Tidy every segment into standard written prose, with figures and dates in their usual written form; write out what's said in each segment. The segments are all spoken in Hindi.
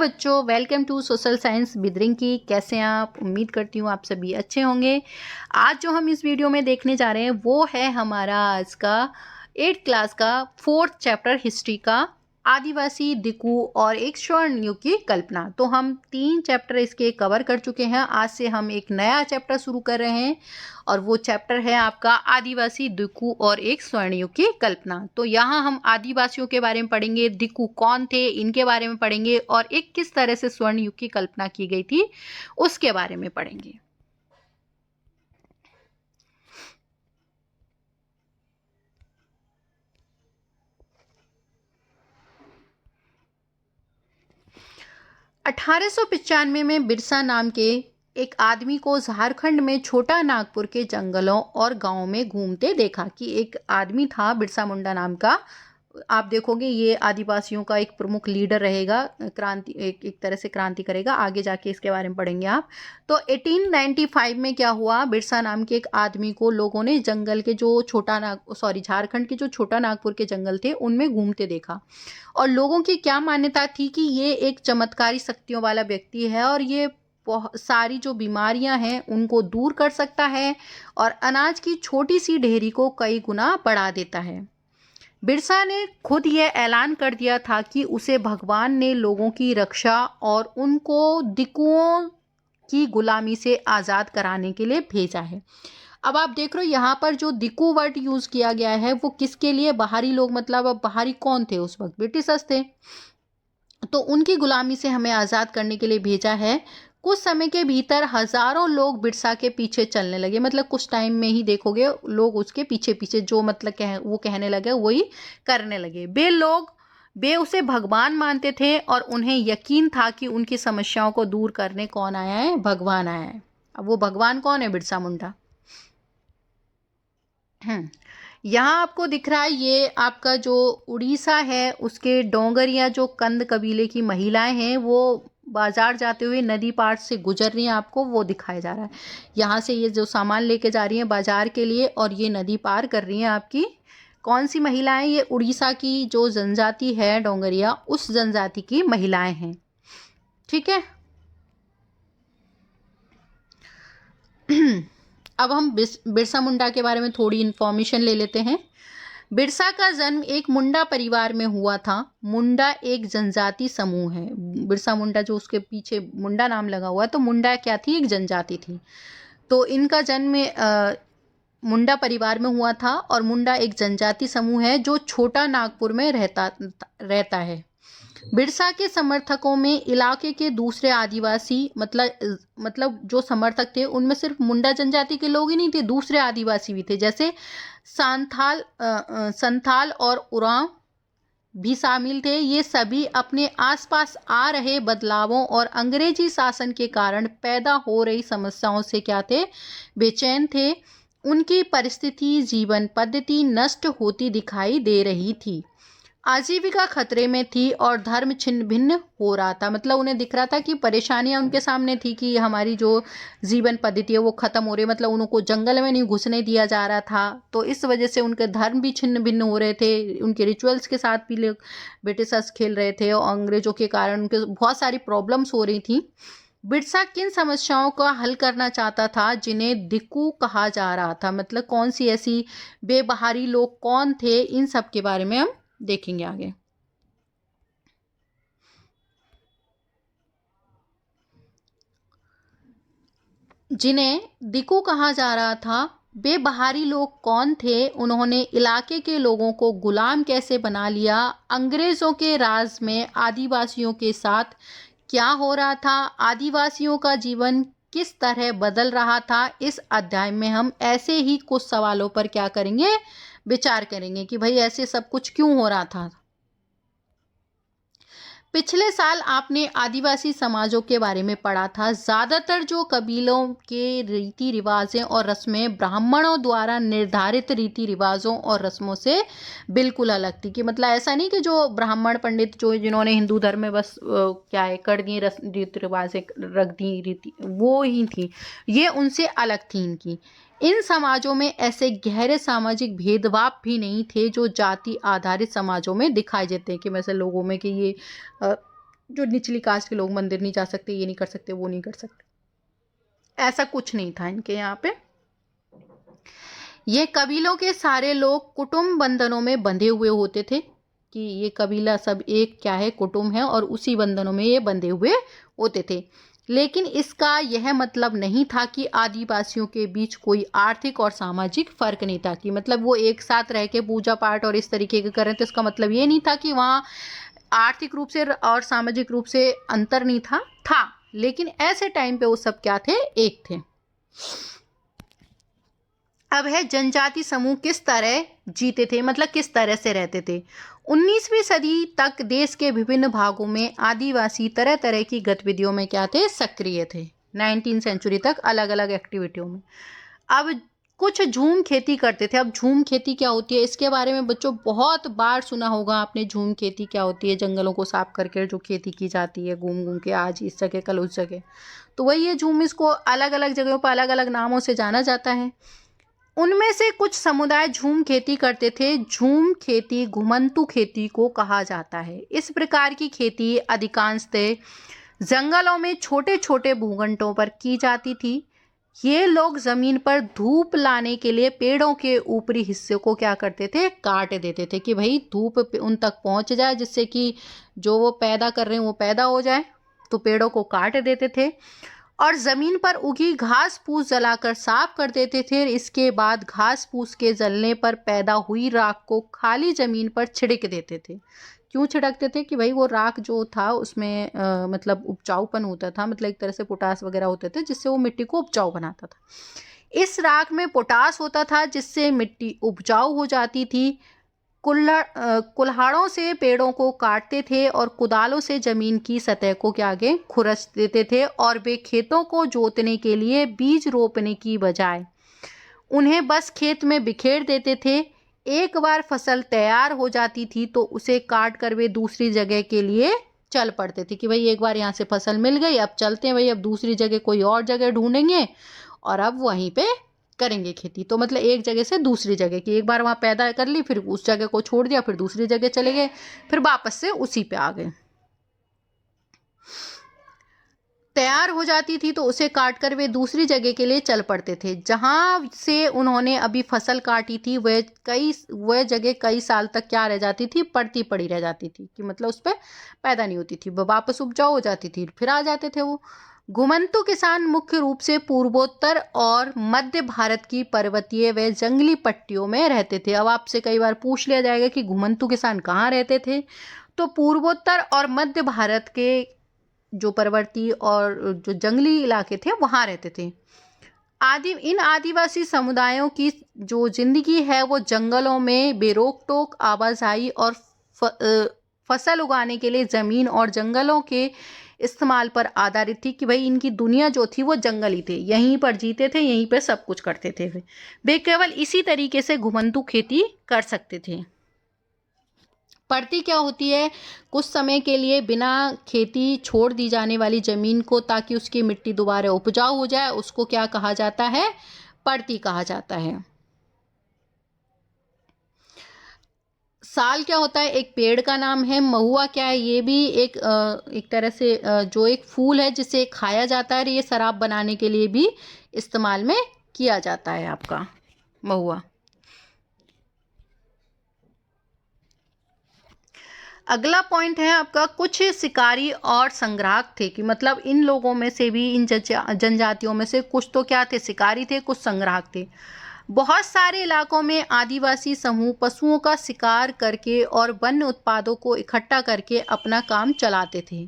बच्चों, वेलकम टू सोशल साइंस बिदरिंग की। कैसे हैं आप? उम्मीद करती हूँ आप सभी अच्छे होंगे। आज जो हम इस वीडियो में देखने जा रहे हैं वो है हमारा आज का 8th क्लास का 4th चैप्टर हिस्ट्री का आदिवासी, दिकू और एक स्वर्ण युग की कल्पना। तो हम 3 चैप्टर इसके कवर कर चुके हैं। आज से हम एक नया चैप्टर शुरू कर रहे हैं और वो चैप्टर है आपका आदिवासी, दिकू और एक स्वर्ण युग की कल्पना। तो यहाँ हम आदिवासियों के बारे में पढ़ेंगे, दिकू कौन थे इनके बारे में पढ़ेंगे और एक किस तरह से स्वर्ण युग की कल्पना की गई थी उसके बारे में पढ़ेंगे। अठारह में बिरसा नाम के एक आदमी को झारखंड में छोटा नागपुर के जंगलों और गांवों में घूमते देखा कि एक आदमी था बिरसा मुंडा नाम का। आप देखोगे ये आदिवासियों का एक प्रमुख लीडर रहेगा, क्रांति एक तरह से क्रांति करेगा। आगे जाके इसके बारे में पढ़ेंगे आप। तो 1895 में क्या हुआ, बिरसा नाम के एक आदमी को लोगों ने जंगल के जो झारखंड के जो छोटा नागपुर के जंगल थे उनमें घूमते देखा। और लोगों की क्या मान्यता थी कि ये एक चमत्कारी शक्तियों वाला व्यक्ति है और ये सारी जो बीमारियां हैं उनको दूर कर सकता है और अनाज की छोटी सी ढेरी को कई गुना बढ़ा देता है। बिरसा ने खुद यह ऐलान कर दिया था कि उसे भगवान ने लोगों की रक्षा और उनको दिकुओं की गुलामी से आज़ाद कराने के लिए भेजा है। अब आप देख रहे हो यहाँ पर जो दिकू वर्ड यूज़ किया गया है वो किसके लिए? बाहरी लोग, मतलब अब बाहरी कौन थे उस वक्त? ब्रिटिशर्स थे। तो उनकी गुलामी से हमें आज़ाद करने के लिए भेजा है। कुछ समय के भीतर हजारों लोग बिरसा के पीछे चलने लगे, मतलब कुछ टाइम में ही देखोगे लोग उसके पीछे पीछे जो मतलब वो कहने लगे वही करने लगे। वे उसे भगवान मानते थे और उन्हें यकीन था कि उनकी समस्याओं को दूर करने कौन आया है? भगवान आया है। अब वो भगवान कौन है? बिरसा मुंडा। यहाँ आपको दिख रहा है ये आपका जो उड़ीसा है उसके डोंगरिया जो कंद कबीले की महिलाएं हैं वो बाजार जाते हुए नदी पार से गुजर रही हैं, आपको वो दिखाया जा रहा है। यहाँ से ये जो सामान लेके जा रही हैं बाजार के लिए और ये नदी पार कर रही हैं आपकी कौन सी महिलाएं? ये उड़ीसा की जो जनजाति है डोंगरिया, उस जनजाति की महिलाएं हैं। ठीक है। अब हम बिरसा मुंडा के बारे में थोड़ी इन्फॉर्मेशन ले लेते हैं। बिरसा का जन्म एक मुंडा परिवार में हुआ था। मुंडा एक जनजाति समूह है। बिरसा मुंडा जो उसके पीछे मुंडा नाम लगा हुआ है, तो मुंडा क्या थी? एक जनजाति थी। तो इनका जन्म मुंडा परिवार में हुआ था और मुंडा एक जनजाति समूह है जो छोटा नागपुर में रहता है। बिरसा के समर्थकों में इलाके के दूसरे आदिवासी, मतलब जो समर्थक थे उनमें सिर्फ मुंडा जनजाति के लोग ही नहीं थे, दूसरे आदिवासी भी थे, जैसे संथाल और उरांव भी शामिल थे। ये सभी अपने आसपास आ रहे बदलावों और अंग्रेजी शासन के कारण पैदा हो रही समस्याओं से क्या थे? बेचैन थे। उनकी परिस्थिति, जीवन पद्धति नष्ट होती दिखाई दे रही थी, आजीविका खतरे में थी और धर्म छिन्न भिन्न हो रहा था। मतलब उन्हें दिख रहा था कि परेशानियां उनके सामने थी कि हमारी जो जीवन पद्धति है वो खत्म हो रही है, मतलब उनको जंगल में नहीं घुसने दिया जा रहा था। तो इस वजह से उनके धर्म भी छिन्न भिन्न हो रहे थे, उनके रिचुअल्स के साथ भी लोग ब्रिटिशर्स खेल रहे थे और अंग्रेजों के कारण उनके बहुत सारी प्रॉब्लम्स हो रही थी। बिरसा किन समस्याओं का हल करना चाहता था जिन्हें दिक्कू कहा जा रहा था? मतलब कौन सी ऐसी बेबहारी लोग कौन थे? इन सब के बारे में हम देखेंगे आगे। जिन्हें दिक्कू कहा जा रहा था, बेबहारी लोग कौन थे? उन्होंने इलाके के लोगों को गुलाम कैसे बना लिया? अंग्रेजों के राज में आदिवासियों के साथ क्या हो रहा था? आदिवासियों का जीवन किस तरह बदल रहा था? इस अध्याय में हम ऐसे ही कुछ सवालों पर क्या करेंगे? विचार करेंगे कि भाई ऐसे सब कुछ क्यों हो रहा था। पिछले साल आपने आदिवासी समाजों के बारे में पढ़ा था। ज़्यादातर जो कबीलों के रीति रिवाजें और रस्में ब्राह्मणों द्वारा निर्धारित रीति रिवाजों और रस्मों से बिल्कुल अलग थी। कि मतलब ऐसा नहीं कि जो ब्राह्मण पंडित जो जिन्होंने हिंदू धर्म में बस क्या है कर दी रीति रिवाजें रख दी रीति, वो ही थी, ये उनसे अलग थी इनकी। इन समाजों में ऐसे गहरे सामाजिक भेदभाव भी नहीं थे जो जाति आधारित समाजों में दिखाई देते हैं, कि वैसे लोगों में कि ये जो निचली कास्ट के लोग मंदिर नहीं जा सकते, ये नहीं कर सकते, वो नहीं कर सकते, ऐसा कुछ नहीं था इनके यहाँ पे। ये कबीलों के सारे लोग कुटुंब बंधनों में बंधे हुए होते थे, कि ये कबीला सब एक क्या है, कुटुंब है, और उसी बंधनों में ये बंधे हुए होते थे। लेकिन इसका यह मतलब नहीं था कि आदिवासियों के बीच कोई आर्थिक और सामाजिक फर्क नहीं था, कि मतलब वो एक साथ रह के पूजा पाठ और इस तरीके के करें, तो इसका मतलब ये नहीं था कि वहाँ आर्थिक रूप से और सामाजिक रूप से अंतर नहीं था। लेकिन ऐसे टाइम पे वो सब क्या थे, एक थे। अब है जनजाति समूह किस तरह जीते थे, मतलब किस तरह से रहते थे। 19वीं सदी तक देश के विभिन्न भागों में आदिवासी तरह तरह की गतिविधियों में क्या थे, सक्रिय थे। 19वीं सेंचुरी तक अलग अलग एक्टिविटियों में। अब कुछ झूम खेती करते थे। अब झूम खेती क्या होती है, इसके बारे में बच्चों बहुत बार सुना होगा आपने। झूम खेती क्या होती है, जंगलों को साफ करके जो खेती की जाती है, घूम घूम के, आज इस जगह कल उस जगह, तो वही है झूम। इसको अलग अलग जगहों पर अलग अलग नामों से जाना जाता है। उनमें से कुछ समुदाय झूम खेती करते थे। झूम खेती घुमंतू खेती को कहा जाता है। इस प्रकार की खेती अधिकांशतः जंगलों में छोटे छोटे भूखंडों पर की जाती थी। ये लोग जमीन पर धूप लाने के लिए पेड़ों के ऊपरी हिस्से को क्या करते थे, काट देते थे, कि भाई धूप उन तक पहुंच जाए, जिससे कि जो वो पैदा कर रहे हैं वो पैदा हो जाए। तो पेड़ों को काट देते थे और ज़मीन पर उगी घास फूस जलाकर साफ कर देते थे। इसके बाद घास फूस के जलने पर पैदा हुई राख को खाली ज़मीन पर छिड़क देते थे। क्यों छिड़कते थे, कि भाई वो राख जो था उसमें मतलब उपजाऊपन होता था, मतलब एक तरह से पोटास वगैरह होते थे, जिससे वो मिट्टी को उपजाऊ बनाता था। इस राख में पोटास होता था, जिससे मिट्टी उपजाऊ हो जाती थी। कुल्हाड़ों से पेड़ों को काटते थे और कुदालों से जमीन की सतह को क्या आगे खुरच देते थे, और वे खेतों को जोतने के लिए बीज रोपने की बजाय उन्हें बस खेत में बिखेर देते थे। एक बार फसल तैयार हो जाती थी तो उसे काट कर वे दूसरी जगह के लिए चल पड़ते थे, कि भाई एक बार यहाँ से फसल मिल गई, अब चलते हैं भाई, अब दूसरी जगह कोई और जगह ढूंढेंगे और अब वहीं पे करेंगे खेती। तो मतलब एक जगह से दूसरी जगह की, एक बार वहाँ पैदा कर ली, फिर उस जगह को छोड़ दिया, फिर दूसरी जगह चले गए, फिर वापस से उसी पे आ गए। तैयार हो जाती थी तो उसे काट कर वे दूसरी जगह के लिए चल पड़ते थे। जहाँ से उन्होंने अभी फसल काटी थी वह जगह कई साल तक क्या रह जाती थी, पड़ती पड़ी रह जाती थी, कि मतलब उस पर पैदा नहीं होती थी, वो वापस उपजाऊ हो जाती थी, फिर आ जाते थे वो। घुमंतू किसान मुख्य रूप से पूर्वोत्तर और मध्य भारत की पर्वतीय व जंगली पट्टियों में रहते थे। अब आपसे कई बार पूछ लिया जाएगा कि घुमंतू किसान कहाँ रहते थे, तो पूर्वोत्तर और मध्य भारत के जो पर्वतीय और जो जंगली इलाके थे वहाँ रहते थे। इन आदिवासी समुदायों की जो जिंदगी है वो जंगलों में बेरोक टोक आवाजाही और फसल उगाने के लिए जमीन और जंगलों के इस्तेमाल पर आधारित थी, कि भाई इनकी दुनिया जो थी वो जंगल ही थे, यहीं पर जीते थे, यहीं पर सब कुछ करते थे। वे केवल इसी तरीके से घुमंतू खेती कर सकते थे। पड़ती क्या होती है, कुछ समय के लिए बिना खेती छोड़ दी जाने वाली जमीन को, ताकि उसकी मिट्टी दोबारा उपजाऊ हो जाए, उसको क्या कहा जाता है, पड़ती कहा जाता है। साल क्या होता है, एक पेड़ का नाम है। महुआ क्या है, ये भी एक तरह से जो एक फूल है जिसे खाया जाता है, ये शराब बनाने के लिए भी इस्तेमाल में किया जाता है आपका महुआ। अगला पॉइंट है आपका, कुछ शिकारी और संग्राहक थे, कि मतलब इन लोगों में से भी, इन जनजातियों में से कुछ तो क्या थे, शिकारी थे, कुछ संग्राहक थे। बहुत सारे इलाकों में आदिवासी समूह पशुओं का शिकार करके और वन्य उत्पादों को इकट्ठा करके अपना काम चलाते थे।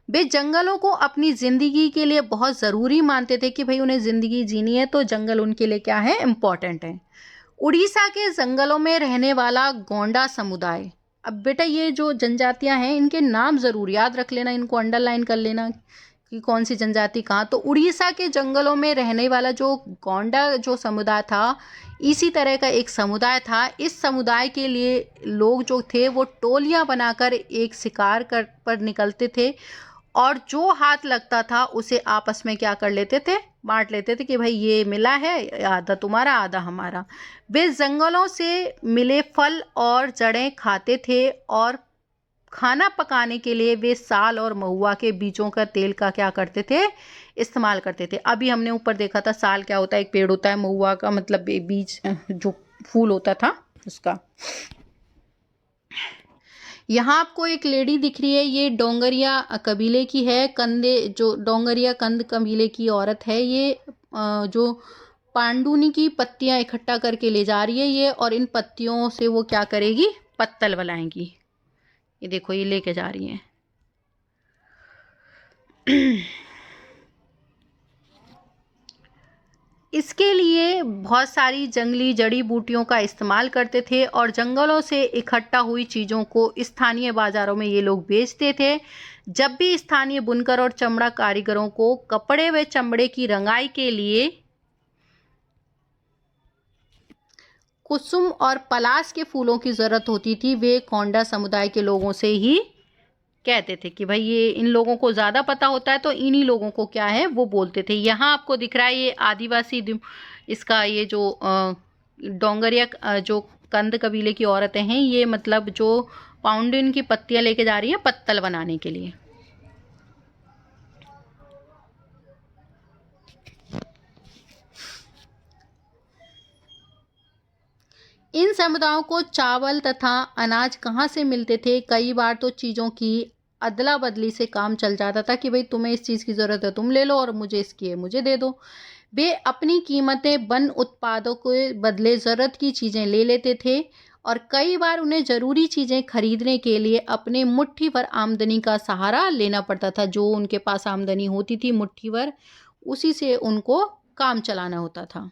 वे जंगलों को अपनी जिंदगी के लिए बहुत ज़रूरी मानते थे, कि भाई उन्हें ज़िंदगी जीनी है तो जंगल उनके लिए क्या है, इम्पोर्टेंट है। उड़ीसा के जंगलों में रहने वाला गोंडा समुदाय। अब बेटा ये जो जनजातियां हैं इनके नाम ज़रूर याद रख लेना, इनको अंडरलाइन कर लेना कि कौन सी जनजाति कहाँ। तो उड़ीसा के जंगलों में रहने वाला जो गोंडा जो समुदाय था, इसी तरह का एक समुदाय था। इस समुदाय के लिए लोग जो थे वो टोलियां बनाकर एक शिकार पर निकलते थे, और जो हाथ लगता था उसे आपस में क्या कर लेते थे, बांट लेते थे, कि भाई ये मिला है, आधा तुम्हारा आधा हमारा। वे जंगलों से मिले फल और जड़ें खाते थे और खाना पकाने के लिए वे साल और महुआ के बीजों का तेल का क्या करते थे, इस्तेमाल करते थे। अभी हमने ऊपर देखा था साल क्या होता है, एक पेड़ होता है, महुआ का मतलब बीज जो फूल होता था उसका। यहाँ आपको एक लेडी दिख रही है, ये डोंगरिया कबीले की है, कंदे जो डोंगरिया कंद कबीले की औरत है। ये जो पांडुनी की पत्तियां इकट्ठा करके ले जा रही है ये, और इन पत्तियों से वो क्या करेगी, पत्तल बनाएगी। ये देखो ये लेके जा रही है। इसके लिए बहुत सारी जंगली जड़ी बूटियों का इस्तेमाल करते थे और जंगलों से इकट्ठा हुई चीज़ों को स्थानीय बाज़ारों में ये लोग बेचते थे। जब भी स्थानीय बुनकर और चमड़ा कारीगरों को कपड़े व चमड़े की रंगाई के लिए कुसुम और पलाश के फूलों की ज़रूरत होती थी, वे कोंडा समुदाय के लोगों से ही कहते थे कि भाई ये इन लोगों को ज़्यादा पता होता है, तो इन्हीं लोगों को क्या है वो बोलते थे। यहाँ आपको दिख रहा है ये आदिवासी इसका ये जो डोंगरिया जो कंद कबीले की औरतें हैं, ये मतलब जो पाउंडिन की पत्तियां लेके जा रही हैं पत्तल बनाने के लिए। इन समुदायों को चावल तथा अनाज कहाँ से मिलते थे, कई बार तो चीज़ों की अदला बदली से काम चल जाता था कि भाई तुम्हें इस चीज़ की ज़रूरत है तुम ले लो और मुझे इसकी है मुझे दे दो। वे अपनी कीमतें वन उत्पादों के बदले ज़रूरत की चीज़ें ले लेते थे और कई बार उन्हें ज़रूरी चीज़ें खरीदने के लिए अपने मुट्ठी भर आमदनी का सहारा लेना पड़ता था। जो उनके पास आमदनी होती थी मुट्ठी भर, उसी से उनको काम चलाना होता था।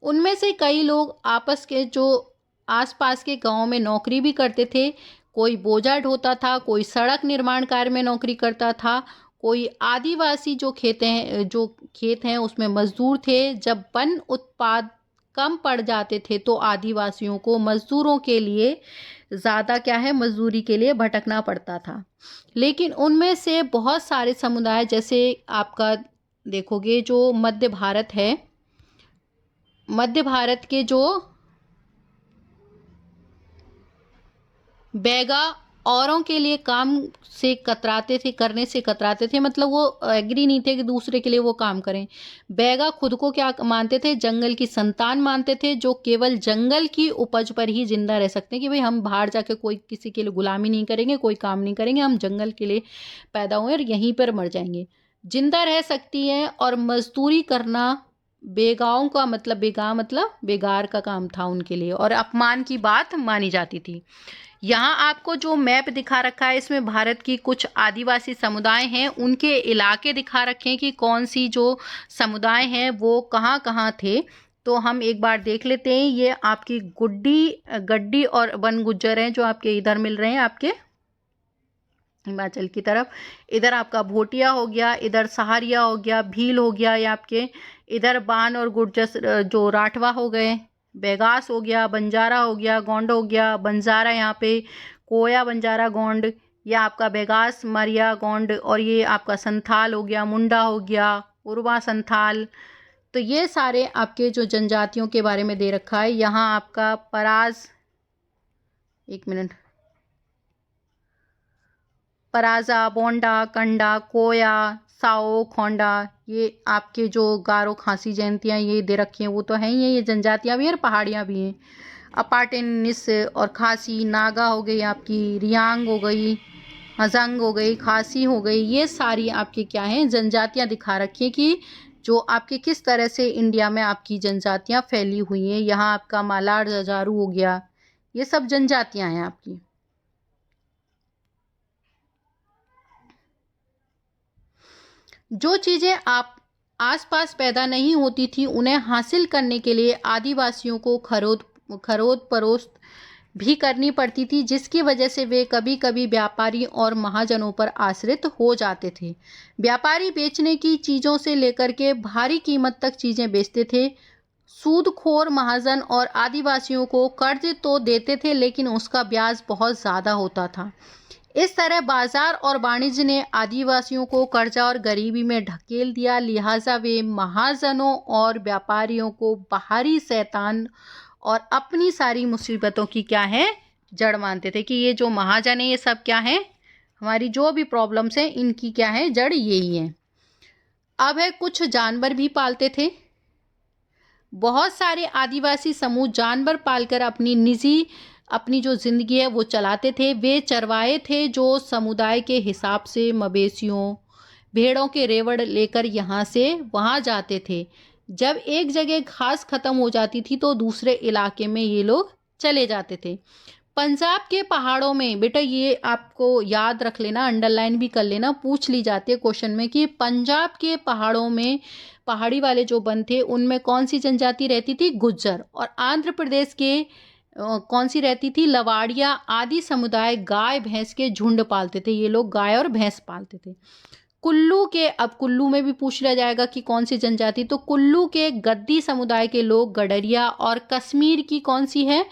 उनमें से कई लोग आपस के जो आसपास के गांव में नौकरी भी करते थे। कोई बोझा ढोता था, कोई सड़क निर्माण कार्य में नौकरी करता था, कोई आदिवासी जो खेत हैं उसमें मजदूर थे। जब वन उत्पाद कम पड़ जाते थे तो आदिवासियों को मजदूरों के लिए ज़्यादा क्या है मजदूरी के लिए भटकना पड़ता था। लेकिन उनमें से बहुत सारे समुदाय, जैसे आपका देखोगे जो मध्य भारत है, मध्य भारत के जो बैगा औरों के लिए काम से कतराते थे, करने से कतराते थे, मतलब वो एग्री नहीं थे कि दूसरे के लिए वो काम करें। बैगा खुद को क्या मानते थे, जंगल की संतान मानते थे, जो केवल जंगल की उपज पर ही जिंदा रह सकते हैं कि भाई हम बाहर जाके कोई किसी के लिए गुलामी नहीं करेंगे, कोई काम नहीं करेंगे, हम जंगल के लिए पैदा हुए और यहीं पर मर जाएंगे। जिंदा रह सकती हैं और मजदूरी करना बेगाओं का मतलब बेगार का काम था उनके लिए और अपमान की बात मानी जाती थी। यहाँ आपको जो मैप दिखा रखा है इसमें भारत की कुछ आदिवासी समुदाय हैं, उनके इलाके दिखा रखे हैं कि कौन सी जो समुदाय हैं वो कहाँ कहाँ थे। तो हम एक बार देख लेते हैं। ये आपकी गड्डी और वन गुज्जर हैं जो आपके इधर मिल रहे हैं, आपके हिमाचल की तरफ। इधर आपका भोटिया हो गया, इधर सहारिया हो गया, भील हो गया, ये आपके इधर बान और गुर्जर जो राठवा हो गए, बेगास हो गया, बंजारा हो गया, गोंड हो गया, बंजारा यहाँ पे कोया बंजारा गोंड, ये आपका बेगास मरिया गोंड, और ये आपका संथाल हो गया, मुंडा हो गया, उर्वा संथाल। तो ये सारे आपके जो जनजातियों के बारे में दे रखा है। यहाँ आपका पराज, एक मिनट, पराजा, बोंडा, कंडा, कोया, साओ, खोंडा, ये आपके जो गारो खासी जयंतियाँ ये दे रखी हैं वो तो हैं ही हैं, ये जनजातियाँ भी हैं और पहाड़ियाँ भी हैं। अपाटेनिस और खासी, नागा हो गई, आपकी रियांग हो गई, हजंग हो गई, खासी हो गई, ये सारी आपकी क्या हैं जनजातियाँ दिखा रखी हैं कि जो आपके किस तरह से इंडिया में आपकी जनजातियाँ फैली हुई हैं। यहाँ आपका मालाड़ जजारू हो गया, ये सब जनजातियाँ हैं आपकी। जो चीज़ें आप आसपास पैदा नहीं होती थी उन्हें हासिल करने के लिए आदिवासियों को खरोद परोस्त भी करनी पड़ती थी, जिसकी वजह से वे कभी कभी व्यापारी और महाजनों पर आश्रित हो जाते थे। व्यापारी बेचने की चीज़ों से लेकर के भारी कीमत तक चीज़ें बेचते थे। सूदखोर महाजन और आदिवासियों को कर्ज तो देते थे लेकिन उसका ब्याज बहुत ज़्यादा होता था। इस तरह बाजार और वाणिज्य ने आदिवासियों को कर्जा और गरीबी में ढकेल दिया, लिहाजा वे महाजनों और व्यापारियों को बाहरी शैतान और अपनी सारी मुसीबतों की क्या है, जड़ मानते थे कि ये जो महाजन है ये सब क्या है, हमारी जो भी प्रॉब्लम्स हैं इनकी क्या है, जड़ यही है। अब है कुछ जानवर भी पालते थे। बहुत सारे आदिवासी समूह जानवर पालकर अपनी जो जिंदगी है वो चलाते थे। वे चरवाहे थे जो समुदाय के हिसाब से मवेशियों, भेड़ों के रेवड़ लेकर यहाँ से वहाँ जाते थे। जब एक जगह घास खत्म हो जाती थी तो दूसरे इलाके में ये लोग चले जाते थे। पंजाब के पहाड़ों में, बेटा ये आपको याद रख लेना, अंडरलाइन भी कर लेना, पूछ ली जाती है क्वेश्चन में कि पंजाब के पहाड़ों में पहाड़ी वाले जो वन थे उनमें कौन सी जनजाति रहती थी, गुज्जर। और आंध्र प्रदेश के कौन सी रहती थी, लवाड़िया आदि समुदाय गाय भैंस के झुंड पालते थे। ये लोग गाय और भैंस पालते थे। कुल्लू के, अब कुल्लू में भी पूछ लिया जाएगा कि कौन सी जनजाति, तो कुल्लू के गद्दी समुदाय के लोग गडरिया, और कश्मीर की कौन सी है,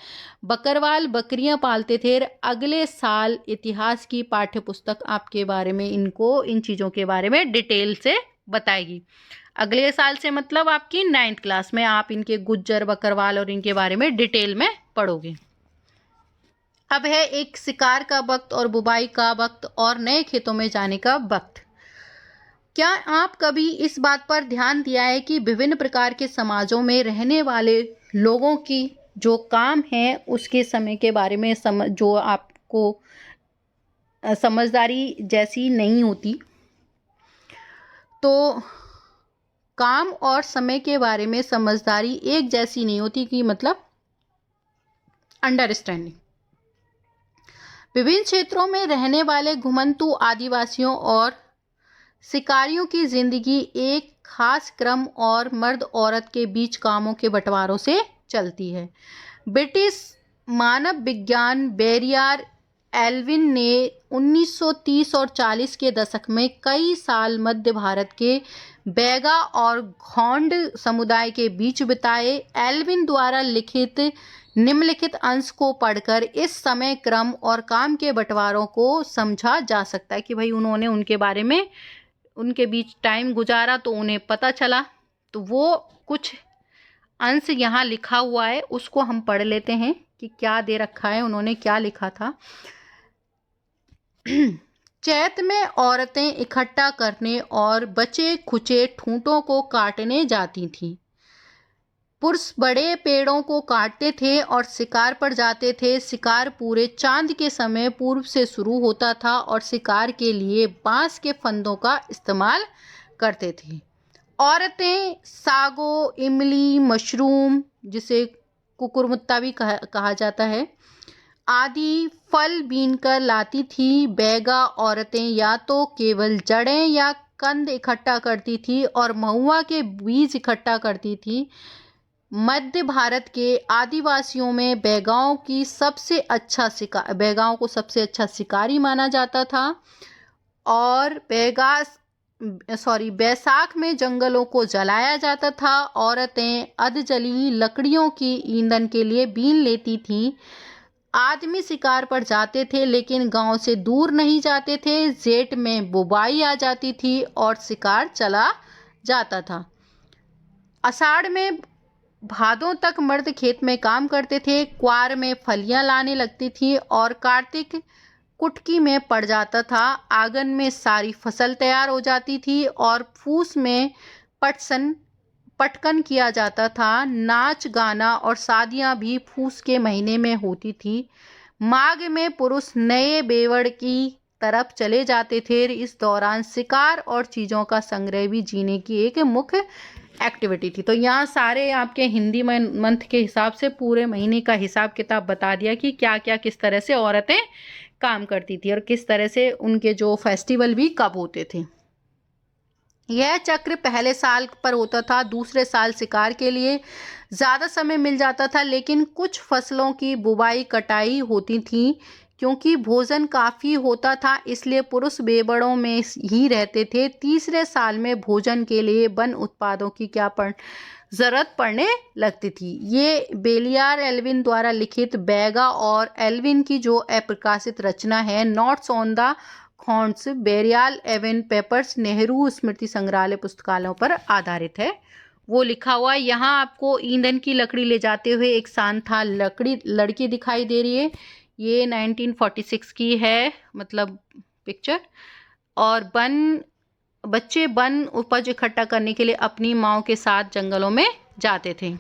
बकरवाल बकरियां पालते थे। अगले साल इतिहास की पाठ्य पुस्तक आपके बारे में इन चीज़ों के बारे में डिटेल से बताएगी। अगले साल से मतलब आपकी 9th क्लास में आप इनके गुज्जर, बकरवाल और इनके बारे में डिटेल में पढ़ोगे। अब है एक शिकार का वक्त और बुवाई का वक्त और नए खेतों में जाने का वक्त। क्या आप कभी इस बात पर ध्यान दिया है कि विभिन्न प्रकार के समाजों में रहने वाले लोगों की जो काम है उसके समय के बारे में जो आपको समझदारी जैसी नहीं होती, तो काम और समय के बारे में समझदारी एक जैसी नहीं होती, कि मतलब अंडरस्टैंडिंग। विभिन्न क्षेत्रों में रहने वाले घुमंतू आदिवासियों और शिकारियों की जिंदगी एक खास क्रम और मर्द औरत के बीच कामों के बंटवारों से चलती है। ब्रिटिश मानव विज्ञान बैरियर एल्विन ने 1930 और 40 के दशक में कई साल मध्य भारत के बैगा और घोंड समुदाय के बीच बिताए। एल्विन द्वारा लिखित निम्नलिखित अंश को पढ़कर इस समय क्रम और काम के बंटवारों को समझा जा सकता है कि भाई उन्होंने उनके बारे में उनके बीच टाइम गुजारा तो उन्हें पता चला। तो वो कुछ अंश यहाँ लिखा हुआ है, उसको हम पढ़ लेते हैं कि क्या दे रखा है, उन्होंने क्या लिखा था। चैत में औरतें इकट्ठा करने और बचे खुचे ठूंठों को काटने जाती थीं। पुरुष बड़े पेड़ों को काटते थे और शिकार पर जाते थे। शिकार पूरे चांद के समय पूर्व से शुरू होता था और शिकार के लिए बांस के फंदों का इस्तेमाल करते थे। औरतें सागो, इमली, मशरूम, जिसे कुकुरमुत्ता भी कहा जाता है, आदि फल बीनकर लाती थी। बैगा औरतें या तो केवल जड़ें या कंद इकट्ठा करती थी और महुआ के बीज इकट्ठा करती थी। मध्य भारत के आदिवासियों में बैगाओं को सबसे अच्छा शिकारी माना जाता था। और बैसाख में जंगलों को जलाया जाता था। औरतें अधजली लकड़ियों की ईंधन के लिए बीन लेती थीं। आदमी शिकार पर जाते थे लेकिन गांव से दूर नहीं जाते थे। जेठ में बुवाई आ जाती थी और शिकार चला जाता था। आषाढ़ में भादों तक मर्द खेत में काम करते थे। क्वार में फलियां लाने लगती थी और कार्तिक कुटकी में पड़ जाता था। आंगन में सारी फसल तैयार हो जाती थी और फूस में पटकन किया जाता था। नाच गाना और शादियां भी फूस के महीने में होती थी। माघ में पुरुष नए बेवड़ की तरफ चले जाते थे। इस दौरान शिकार और चीज़ों का संग्रह भी जीने की एक मुख्य एक्टिविटी थी। तो यहाँ सारे आपके हिंदी मंथ के हिसाब से पूरे महीने का हिसाब किताब बता दिया कि क्या क्या किस तरह से औरतें काम करती थी और किस तरह से उनके जो फेस्टिवल भी कब होते थे। यह चक्र पहले साल पर होता था। दूसरे साल शिकार के लिए ज़्यादा समय मिल जाता था, लेकिन कुछ फसलों की बुवाई कटाई होती थी। क्योंकि भोजन काफ़ी होता था इसलिए पुरुष बेबड़ों में ही रहते थे। तीसरे साल में भोजन के लिए वन उत्पादों की ज़रूरत पड़ने लगती थी। ये बेलियार एल्विन द्वारा लिखित बैगा और एल्विन की जो अप्रकाशित रचना है नोट्स ऑन द खॉन्ट्स बेरियाल एवन पेपर्स नेहरू स्मृति संग्रहालय पुस्तकालयों पर आधारित है। वो लिखा हुआ है। यहाँ आपको ईंधन की लकड़ी ले जाते हुए एक शांता लड़की दिखाई दे रही है। ये 1946 की है मतलब पिक्चर। और बच्चे वन उपज इकट्ठा करने के लिए अपनी माँ के साथ जंगलों में जाते थे।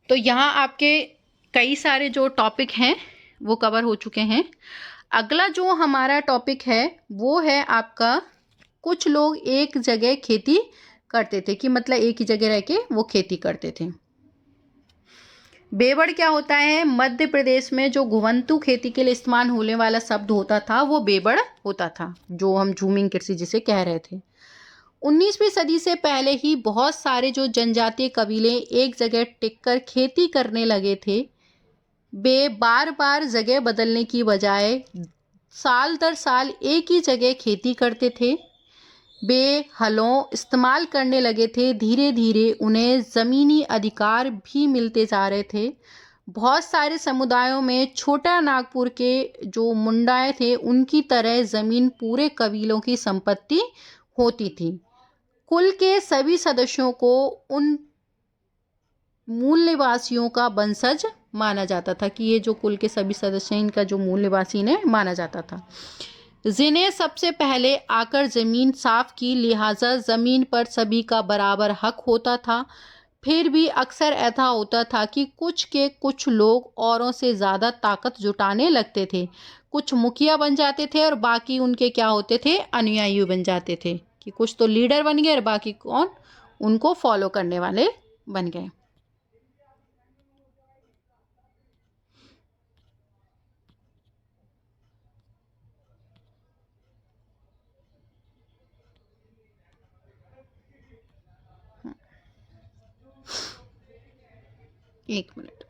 तो यहाँ आपके कई सारे जो टॉपिक हैं वो कवर हो चुके हैं। अगला जो हमारा टॉपिक है वो है आपका कुछ लोग एक जगह खेती करते थे, कि मतलब एक ही जगह रह के वो खेती करते थे। बेवड़ क्या होता है? मध्य प्रदेश में जो घुमंतू खेती के लिए इस्तेमाल होने वाला शब्द होता था वो बेवड़ होता था, जो हम झूमिंग कृषि जिसे कह रहे थे। 19वीं सदी से पहले ही बहुत सारे जो जनजातीय कबीले एक जगह टिककर खेती करने लगे थे। वे बार बार जगह बदलने की बजाय साल दर साल एक ही जगह खेती करते थे। वे हलों इस्तेमाल करने लगे थे। धीरे धीरे उन्हें ज़मीनी अधिकार भी मिलते जा रहे थे। बहुत सारे समुदायों में छोटा नागपुर के जो मुंडाएं थे उनकी तरह ज़मीन पूरे कबीलों की संपत्ति होती थी। कुल के सभी सदस्यों को उन मूल निवासियों का वंशज माना जाता था, कि ये जो कुल के सभी सदस्य हैं इनका जो मूल निवासी ने माना जाता था, जिन्हें सबसे पहले आकर ज़मीन साफ की, लिहाजा ज़मीन पर सभी का बराबर हक होता था। फिर भी अक्सर ऐसा होता था कि कुछ लोग औरों से ज़्यादा ताकत जुटाने लगते थे। कुछ मुखिया बन जाते थे और बाकी उनके क्या होते थे? अनुयायी बन जाते थे, कि कुछ तो लीडर बन गए और बाकी कौन? उनको फॉलो करने वाले बन गए। एक मिनट।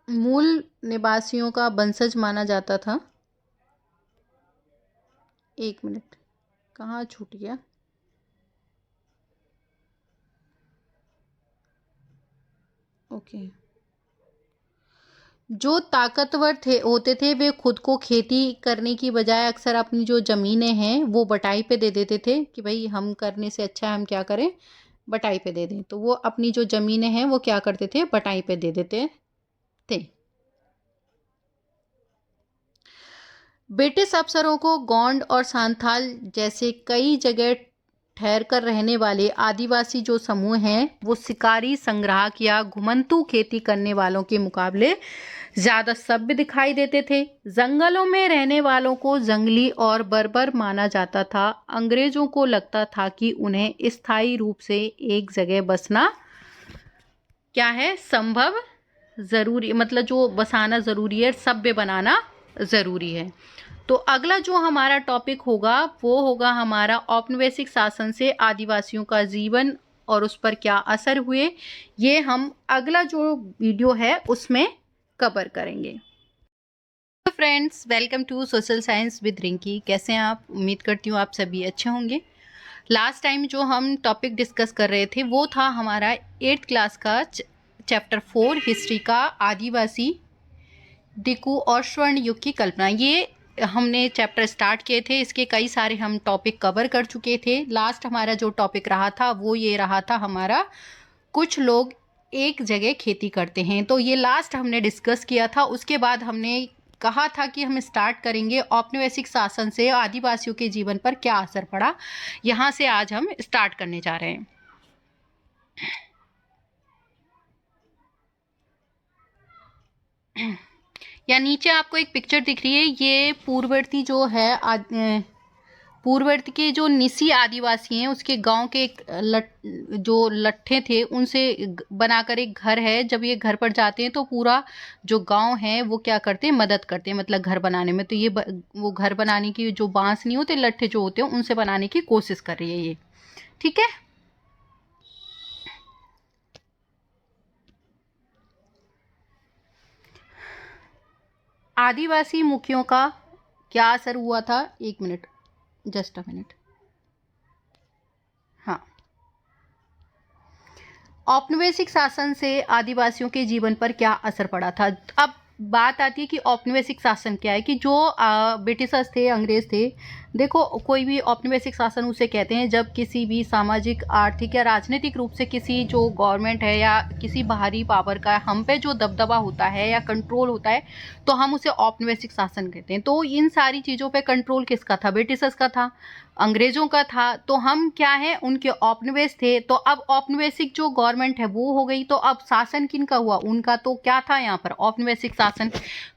मूल निवासियों का वंशज माना जाता था। एक मिनट, कहाँ छूट गया? ओके। जो ताकतवर होते थे वे खुद को खेती करने की बजाय अक्सर अपनी जो ज़मीनें हैं वो बटाई पे दे देते थे, कि भाई हम करने से अच्छा हम क्या करें, बटाई पे दे दें। तो वो अपनी जो ज़मीनें हैं वो क्या करते थे? बटाई पे दे देते थे। ब्रिटिश अफसरों को गोंड और सांथाल जैसे कई जगह ठहर कर रहने वाले आदिवासी जो समूह हैं वो शिकारी, संग्राहक या घुमंतू खेती करने वालों के मुकाबले ज़्यादा सभ्य दिखाई देते थे। जंगलों में रहने वालों को जंगली और बर्बर माना जाता था। अंग्रेजों को लगता था कि उन्हें स्थायी रूप से एक जगह बसना क्या है? संभव ज़रूरी, मतलब जो बसाना ज़रूरी है, सभ्य बनाना ज़रूरी है। तो अगला जो हमारा टॉपिक होगा वो होगा हमारा औपनिवेशिक शासन से आदिवासियों का जीवन और उस पर क्या असर हुए। ये हम अगला जो वीडियो है उसमें कवर करेंगे। तो friends, welcome to social science with Rinki. कैसे हैं आप? उम्मीद करती हूँ आप सभी अच्छे होंगे। लास्ट टाइम जो हम टॉपिक डिस्कस कर रहे थे वो था हमारा 8th क्लास का चैप्टर 4 हिस्ट्री का आदिवासी, डिकू और स्वर्ण युग की कल्पना। ये हमने चैप्टर स्टार्ट किए थे, इसके कई सारे हम टॉपिक कवर कर चुके थे। लास्ट हमारा जो टॉपिक रहा था वो ये रहा था हमारा कुछ लोग एक जगह खेती करते हैं। तो ये लास्ट हमने डिस्कस किया था। उसके बाद हमने कहा था कि हम स्टार्ट करेंगे औपनिवेशिक शासन से आदिवासियों के जीवन पर क्या असर पड़ा। यहाँ से आज हम स्टार्ट करने जा रहे हैं। या नीचे आपको एक पिक्चर दिख रही है, ये पूर्ववर्ती जो है पूर्ववर्ती के जो निसी आदिवासी हैं उसके गांव के एक जो लट्ठे थे उनसे बनाकर एक घर है। जब ये घर पर जाते हैं तो पूरा जो गांव है वो क्या करते हैं, मदद करते हैं, मतलब घर बनाने में। तो ये वो घर बनाने की जो बांस नहीं होते, लट्ठे जो होते हैं उनसे बनाने की कोशिश कर रही है ये। ठीक है। आदिवासी मुखियों का क्या असर हुआ था? एक मिनट, जस्ट अ मिनट। हाँ, औपनिवेशिक शासन से आदिवासियों के जीवन पर क्या असर पड़ा था? अब बात आती है कि औपनिवेशिक शासन क्या है, कि जो ब्रिटिशर्स थे, अंग्रेज थे। देखो, कोई भी औपनिवेशिक शासन उसे कहते हैं जब किसी भी सामाजिक, आर्थिक या राजनीतिक रूप से किसी जो गवर्नमेंट है या किसी बाहरी पावर का हम पे जो दबदबा होता है या कंट्रोल होता है, तो हम उसे औपनिवेशिक शासन कहते हैं। तो इन सारी चीज़ों पे कंट्रोल किसका था? ब्रिटिशर्स का था, अंग्रेजों का था। तो हम क्या है, उनके औपनिवेश थे। तो अब औपनिवेशिक जो गवर्नमेंट है वो हो गई, तो अब शासन किनका हुआ? उनका। तो क्या था यहाँ पर? औपनिवेशिक शासन।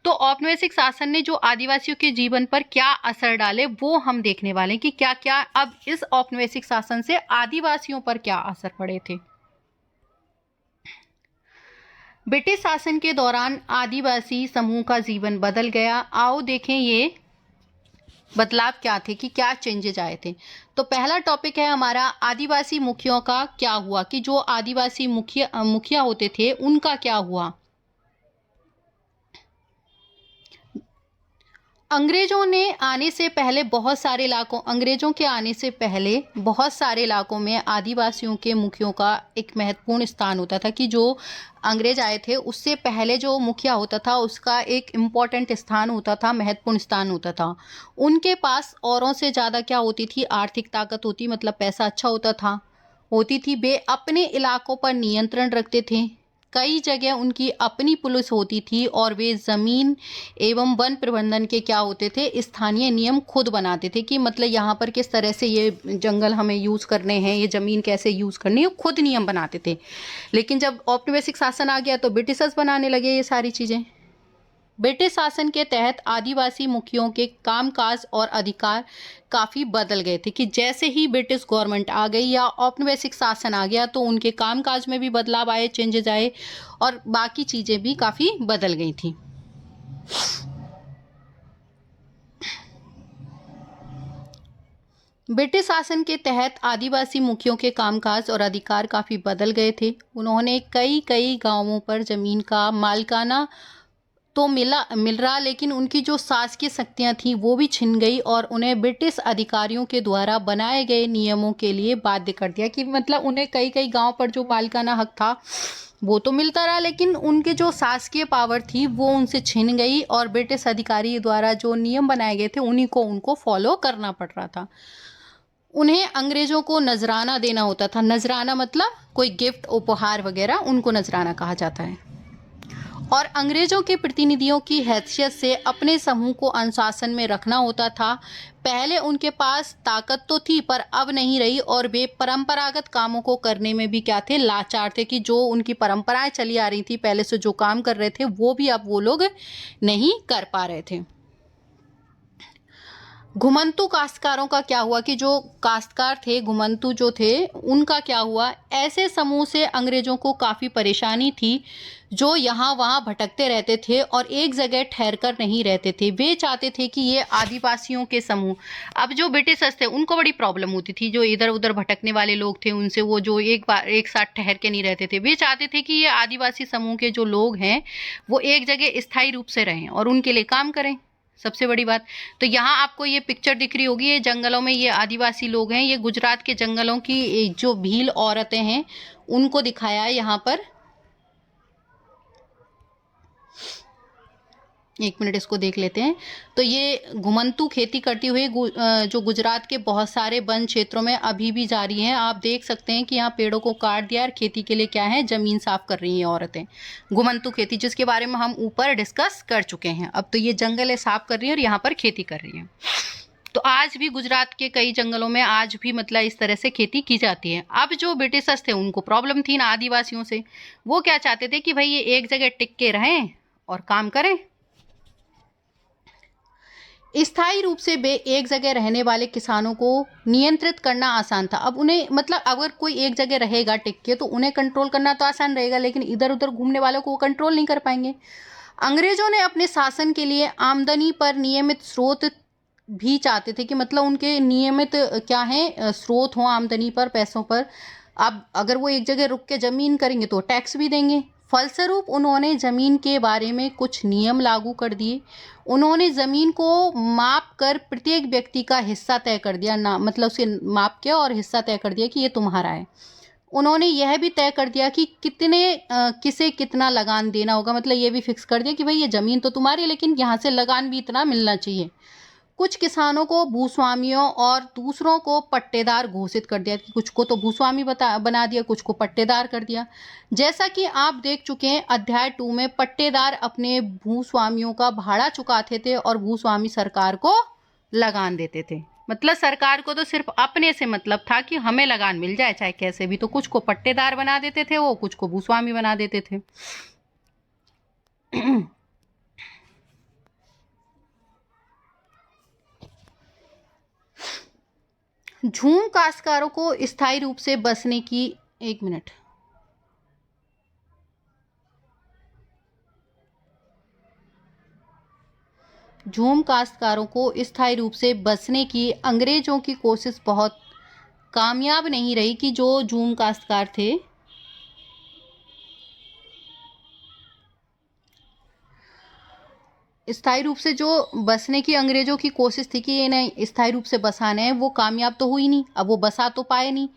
तो औपनिवेशिक शासन ने जो आदिवासियों के जीवन पर क्या असर डाले वो हम देखने वाले हैं कि क्या क्या अब इस औपनिवेशिक शासन से आदिवासियों पर क्या असर पड़े थे। ब्रिटिश शासन के दौरान आदिवासी समूह का जीवन बदल गया। आओ देखें ये बदलाव क्या थे, कि क्या चेंजेज आए थे। तो पहला टॉपिक है हमारा आदिवासी मुखियों का क्या हुआ, कि जो आदिवासी मुखिया होते थे उनका क्या हुआ। अंग्रेजों के आने से पहले बहुत सारे इलाकों में आदिवासियों के मुखियों का एक महत्वपूर्ण स्थान होता था, कि जो अंग्रेज आए थे उससे पहले जो मुखिया होता था उसका एक इम्पॉर्टेंट स्थान होता था, महत्वपूर्ण स्थान होता था। उनके पास औरों से ज़्यादा क्या होती थी? आर्थिक ताकत होती, मतलब पैसा अच्छा होती थी। वे अपने इलाकों पर नियंत्रण रखते थे। कई जगह उनकी अपनी पुलिस होती थी और वे ज़मीन एवं वन प्रबंधन के क्या होते थे? स्थानीय नियम खुद बनाते थे, कि मतलब यहाँ पर किस तरह से ये जंगल हमें यूज़ करने हैं, ये ज़मीन कैसे यूज़ करनी है, खुद नियम बनाते थे। लेकिन जब औपनिवेशिक शासन आ गया तो ब्रिटिशर्स बनाने लगे ये सारी चीज़ें। ब्रिटिश शासन के तहत आदिवासी मुखियों के कामकाज और अधिकार काफ़ी बदल गए थे, कि जैसे ही ब्रिटिश गवर्नमेंट आ गई या औपनिवेशिक शासन आ गया तो उनके कामकाज में भी बदलाव आए, चेंजेज आए, और बाकी चीज़ें भी काफ़ी बदल गई थी। ब्रिटिश शासन के तहत आदिवासी मुखियों के कामकाज और अधिकार काफ़ी बदल गए थे। उन्होंने कई गांवों पर ज़मीन का मालिकाना तो मिल रहा, लेकिन उनकी जो शासकीय शक्तियां थीं वो भी छिन गई और उन्हें ब्रिटिश अधिकारियों के द्वारा बनाए गए नियमों के लिए बाध्य कर दिया, कि मतलब उन्हें कई गांव पर जो मालिकाना हक था वो तो मिलता रहा, लेकिन उनके जो शासकीय पावर थी वो उनसे छिन गई और ब्रिटिश अधिकारी द्वारा जो नियम बनाए गए थे उन्हीं को उनको फॉलो करना पड़ रहा था। उन्हें अंग्रेजों को नजराना देना होता था। नजराना मतलब कोई गिफ्ट, उपहार वगैरह, उनको नजराना कहा जाता है। और अंग्रेजों के प्रतिनिधियों की हैसियत से अपने समूह को अनुशासन में रखना होता था। पहले उनके पास ताकत तो थी पर अब नहीं रही, और वे परंपरागत कामों को करने में भी क्या थे? लाचार थे, कि जो उनकी परंपराएं चली आ रही थी, पहले से जो काम कर रहे थे वो भी अब वो लोग नहीं कर पा रहे थे। घुमंतु काश्तकारों का क्या हुआ, कि जो काश्तकार थे, घुमंतु जो थे, उनका क्या हुआ? ऐसे समूह से अंग्रेजों को काफ़ी परेशानी थी, जो यहाँ वहाँ भटकते रहते थे और एक जगह ठहरकर नहीं रहते थे। वे चाहते थे कि ये आदिवासियों के समूह, अब जो ब्रिटिशर्स थे उनको बड़ी प्रॉब्लम होती थी, जो इधर उधर भटकने वाले लोग थे उनसे, वो जो एक साथ ठहर के नहीं रहते थे। वे चाहते थे कि ये आदिवासी समूह के जो लोग हैं वो एक जगह स्थायी रूप से रहें और उनके लिए काम करें, सबसे बड़ी बात। तो यहाँ आपको ये पिक्चर दिख रही होगी, ये जंगलों में ये आदिवासी लोग हैं, ये गुजरात के जंगलों की जो भील औरतें हैं उनको दिखाया है यहाँ पर। एक मिनट इसको देख लेते हैं। तो ये घुमंतू खेती करती हुई जो गुजरात के बहुत सारे वन क्षेत्रों में अभी भी जारी हैं। आप देख सकते हैं कि यहाँ पेड़ों को काट दिया और खेती के लिए क्या है, ज़मीन साफ कर रही हैं औरतें। घुमंतू खेती, जिसके बारे में हम ऊपर डिस्कस कर चुके हैं। अब तो ये जंगल साफ कर रही है और यहाँ पर खेती कर रही हैं। तो आज भी गुजरात के कई जंगलों में आज भी मतलब इस तरह से खेती की जाती है। अब जो ब्रिटिशर्स थे उनको प्रॉब्लम थी ना आदिवासियों से, वो क्या चाहते थे कि भाई ये एक जगह टिक के रहें और काम करें। स्थायी रूप से एक जगह रहने वाले किसानों को नियंत्रित करना आसान था। अब उन्हें मतलब अगर कोई एक जगह रहेगा टिक के तो उन्हें कंट्रोल करना तो आसान रहेगा, लेकिन इधर उधर घूमने वालों को वो कंट्रोल नहीं कर पाएंगे। अंग्रेजों ने अपने शासन के लिए आमदनी पर नियमित स्रोत भी चाहते थे कि मतलब उनके नियमित क्या है स्रोत हो आमदनी पर, पैसों पर। अब अगर वो एक जगह रुक के जमीन करेंगे तो टैक्स भी देंगे। फलस्वरूप उन्होंने जमीन के बारे में कुछ नियम लागू कर दिए। उन्होंने जमीन को माप कर प्रत्येक व्यक्ति का हिस्सा तय कर दिया, ना मतलब उसे माप किया और हिस्सा तय कर दिया कि ये तुम्हारा है। उन्होंने यह भी तय कर दिया कि किसे कितना लगान देना होगा, मतलब ये भी फिक्स कर दिया कि भाई ये जमीन तो तुम्हारी है लेकिन यहाँ से लगान भी इतना मिलना चाहिए। कुछ किसानों को भूस्वामियों और दूसरों को पट्टेदार घोषित कर दिया कि कुछ को तो भूस्वामी बना दिया, कुछ को पट्टेदार कर दिया। जैसा कि आप देख चुके हैं अध्याय 2 में, पट्टेदार अपने भूस्वामियों का भाड़ा चुकाते थे और भूस्वामी सरकार को लगान देते थे। मतलब सरकार को तो सिर्फ अपने से मतलब था कि हमें लगान मिल जाए चाहे कैसे भी, तो कुछ को पट्टेदार बना देते थे वो, कुछ को भूस्वामी बना देते थे। झूम काश्तकारों को स्थायी रूप से बसने की, एक मिनट, झूम काश्तकारों को स्थायी रूप से बसने की अंग्रेजों की कोशिश बहुत कामयाब नहीं रही कि जो झूम काश्तकार थे स्थायी रूप से जो बसने की अंग्रेजों की कोशिश थी कि इन्हें स्थायी रूप से बसाना है, वो कामयाब तो हुई नहीं। अब वो बसा तो पाए नहीं।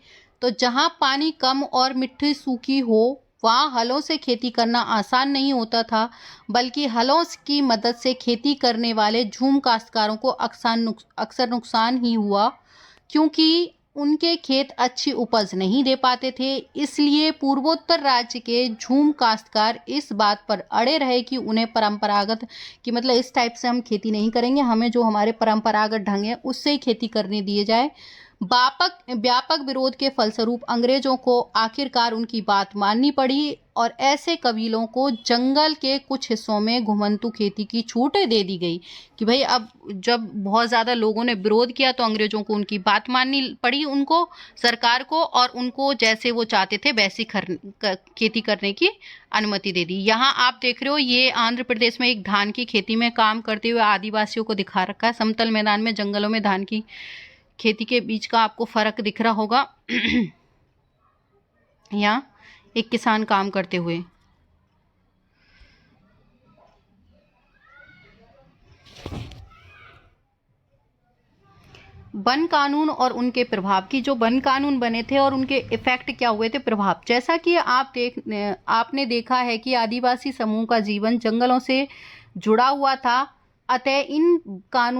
तो जहाँ पानी कम और मिट्टी सूखी हो वहाँ हलों से खेती करना आसान नहीं होता था, बल्कि हलों की मदद से खेती करने वाले झूम काश्तकारों को अक्सर नुकसान ही हुआ, क्योंकि उनके खेत अच्छी उपज नहीं दे पाते थे। इसलिए पूर्वोत्तर राज्य के झूम काश्तकार इस बात पर अड़े रहे कि उन्हें परंपरागत, कि मतलब इस टाइप से हम खेती नहीं करेंगे, हमें जो हमारे परंपरागत ढंग है उससे ही खेती करने दिए जाए। व्यापक विरोध के फलस्वरूप अंग्रेजों को आखिरकार उनकी बात माननी पड़ी और ऐसे कबीलों को जंगल के कुछ हिस्सों में घुमंतू खेती की छूट दे दी गई कि भाई अब जब बहुत ज़्यादा लोगों ने विरोध किया तो अंग्रेजों को उनकी बात माननी पड़ी, उनको, सरकार को, और उनको जैसे वो चाहते थे वैसी खेती करने की अनुमति दे दी। यहाँ आप देख रहे हो ये आंध्र प्रदेश में एक धान की खेती में काम करते हुए आदिवासियों को दिखा रखा है। समतल मैदान में जंगलों में धान की खेती के बीच का आपको फर्क दिख रहा होगा। यहाँ एक किसान काम करते हुए। वन कानून और उनके प्रभाव, की जो वन कानून बने थे और उनके इफेक्ट क्या हुए थे, प्रभाव। जैसा कि आपने देखा है कि आदिवासी समूह का जीवन जंगलों से जुड़ा हुआ था, अतः इन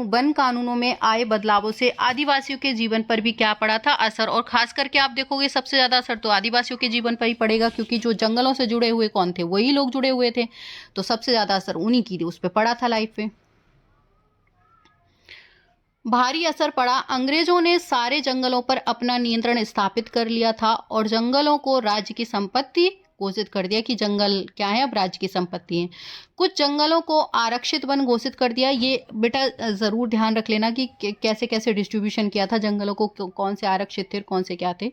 वन कानूनों में आए बदलावों से आदिवासियों के जीवन पर भी क्या पड़ा था, असर। और खास करके आप देखोगे सबसे ज्यादा असर तो आदिवासियों के जीवन पर ही पड़ेगा, क्योंकि जो जंगलों से जुड़े हुए कौन थे, वही लोग जुड़े हुए थे, तो सबसे ज्यादा असर उन्हीं की उस पर पड़ा था लाइफ पे। भारी असर पड़ा। अंग्रेजों ने सारे जंगलों पर अपना नियंत्रण स्थापित कर लिया था और जंगलों को राज्य की संपत्ति घोषित कर दिया कि जंगल क्या है, अब राज्य की संपत्ति है। कुछ जंगलों को आरक्षित वन घोषित कर दिया। ये बेटा जरूर ध्यान रख लेना कि कैसे कैसे डिस्ट्रीब्यूशन किया था जंगलों को, कौन से आरक्षित थे, कौन से क्या थे।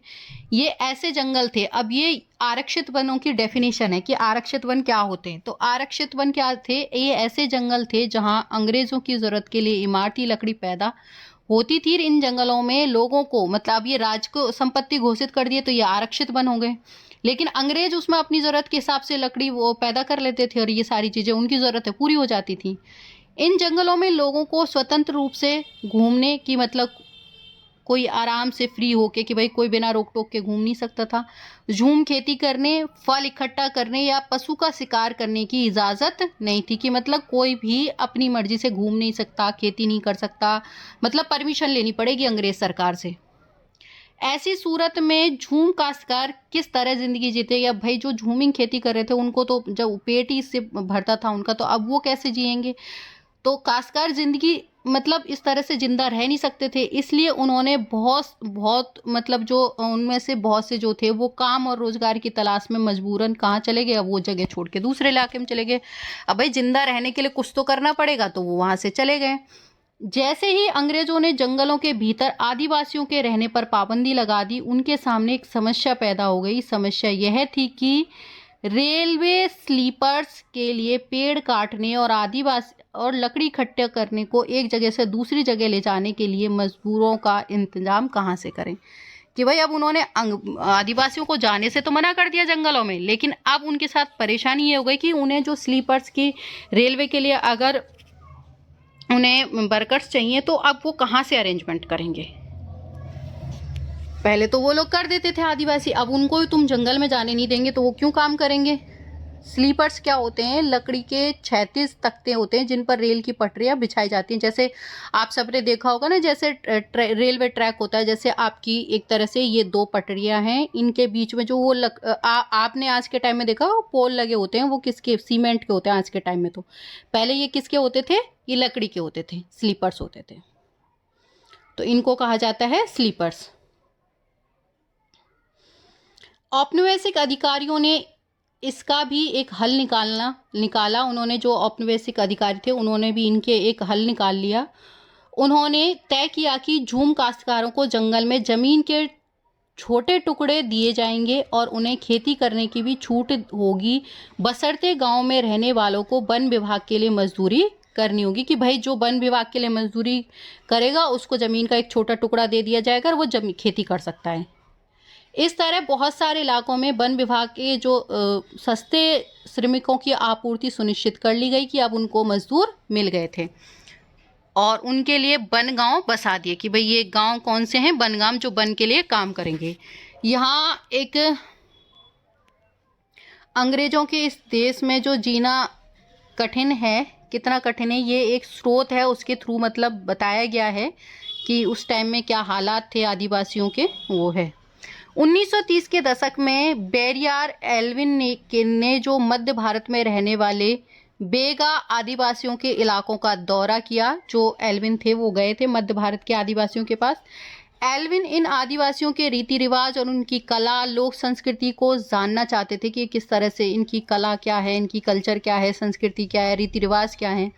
ये ऐसे जंगल थे। अब ये आरक्षित वनों की डेफिनेशन है कि आरक्षित वन क्या होते हैं। तो आरक्षित वन क्या थे, ये ऐसे जंगल थे जहां अंग्रेजों की जरूरत के लिए इमारती लकड़ी पैदा होती थी। इन जंगलों में लोगों को, मतलब ये राज्य को संपत्ति घोषित कर दिए तो ये आरक्षित वन हो गए, लेकिन अंग्रेज उसमें अपनी जरूरत के हिसाब से लकड़ी वो पैदा कर लेते थे और ये सारी चीजें उनकी जरूरत है पूरी हो जाती थी। इन जंगलों में लोगों को स्वतंत्र रूप से घूमने की, मतलब कोई आराम से फ्री होके, कि भाई कोई बिना रोक टोक के घूम नहीं सकता था। झूम खेती करने, फल इकट्ठा करने या पशु का शिकार करने की इजाजत नहीं थी, कि मतलब कोई भी अपनी मर्जी से घूम नहीं सकता, खेती नहीं कर सकता, मतलब परमिशन लेनी पड़ेगी अंग्रेज सरकार से। ऐसी सूरत में झूम काश्तकार किस तरह जिंदगी जीते, या भाई जो झूमिंग खेती कर रहे थे उनको तो जब पेट ही इससे भरता था उनका, तो अब वो कैसे जिएंगे। तो काश्तकार जिंदगी मतलब इस तरह से जिंदा रह नहीं सकते थे, इसलिए उन्होंने बहुत बहुत मतलब जो उनमें से बहुत से जो थे वो काम और रोजगार की तलाश में मजबूरन कहाँ चले गए, अब वो जगह छोड़ के दूसरे इलाके में चले गए। अब भाई जिंदा रहने के लिए कुछ तो करना पड़ेगा, तो वो वहां से चले गए। जैसे ही अंग्रेजों ने जंगलों के भीतर आदिवासियों के रहने पर पाबंदी लगा दी, उनके सामने एक समस्या पैदा हो गई। समस्या यह थी कि रेलवे स्लीपर्स के लिए पेड़ काटने और आदिवासी और लकड़ी इकट्ठा करने को एक जगह से दूसरी जगह ले जाने के लिए मजदूरों का इंतजाम कहाँ से करें। कि भाई अब उन्होंने आदिवासियों को जाने से तो मना कर दिया जंगलों में, लेकिन अब उनके साथ परेशानी ये हो गई कि उन्हें जो स्लीपर्स की रेलवे के लिए अगर उन्हें वर्कर्स चाहिए तो अब वो कहाँ से अरेंजमेंट करेंगे। पहले तो वो लोग कर देते थे आदिवासी, अब उनको तुम जंगल में जाने नहीं देंगे तो वो क्यों काम करेंगे। स्लीपर्स क्या होते हैं, लकड़ी के 36 तख्ते होते हैं जिन पर रेल की पटरियां बिछाई जाती हैं। जैसे आप सबने देखा होगा ना, जैसे रेलवे ट्रैक होता है, जैसे आपकी एक तरह से ये दो पटरियां हैं, इनके बीच में जो वो आपने आज के टाइम में देखा पोल लगे होते हैं, वो किसके, सीमेंट के होते हैं आज के टाइम में। तो पहले ये किसके होते थे, ये लकड़ी के होते थे, स्लीपर्स होते थे। तो इनको कहा जाता है स्लीपर्स। औपनिवेशिक अधिकारियों ने इसका भी एक हल निकाला। उन्होंने, जो औपनिवेशिक अधिकारी थे, उन्होंने भी इनके एक हल निकाल लिया। उन्होंने तय किया कि झूम काश्तकारों को जंगल में जमीन के छोटे टुकड़े दिए जाएंगे और उन्हें खेती करने की भी छूट होगी, बशर्ते गांव में रहने वालों को वन विभाग के लिए मजदूरी करनी होगी। कि भाई जो वन विभाग के लिए मजदूरी करेगा उसको जमीन का एक छोटा टुकड़ा दे दिया जाएगा और वो खेती कर सकता है। इस तरह बहुत सारे इलाकों में वन विभाग के जो सस्ते श्रमिकों की आपूर्ति सुनिश्चित कर ली गई कि अब उनको मजदूर मिल गए थे और उनके लिए वन गांव बसा दिए कि भाई ये गांव कौन से हैं, वन गांव, जो वन के लिए काम करेंगे। यहाँ एक अंग्रेजों के इस देश में जो जीना कठिन है, कितना कठिन है, ये एक स्रोत है, उसके थ्रू मतलब बताया गया है कि उस टाइम में क्या हालात थे आदिवासियों के, वो है। 1930 के दशक में बैरियार एल्विन ने जो मध्य भारत में रहने वाले बेगा आदिवासियों के इलाकों का दौरा किया। जो एल्विन थे वो गए थे मध्य भारत के आदिवासियों के पास। एल्विन इन आदिवासियों के रीति रिवाज और उनकी कला, लोक संस्कृति को जानना चाहते थे कि किस तरह से इनकी कला क्या है, इनकी कल्चर क्या है, संस्कृति क्या है, रीति रिवाज क्या है।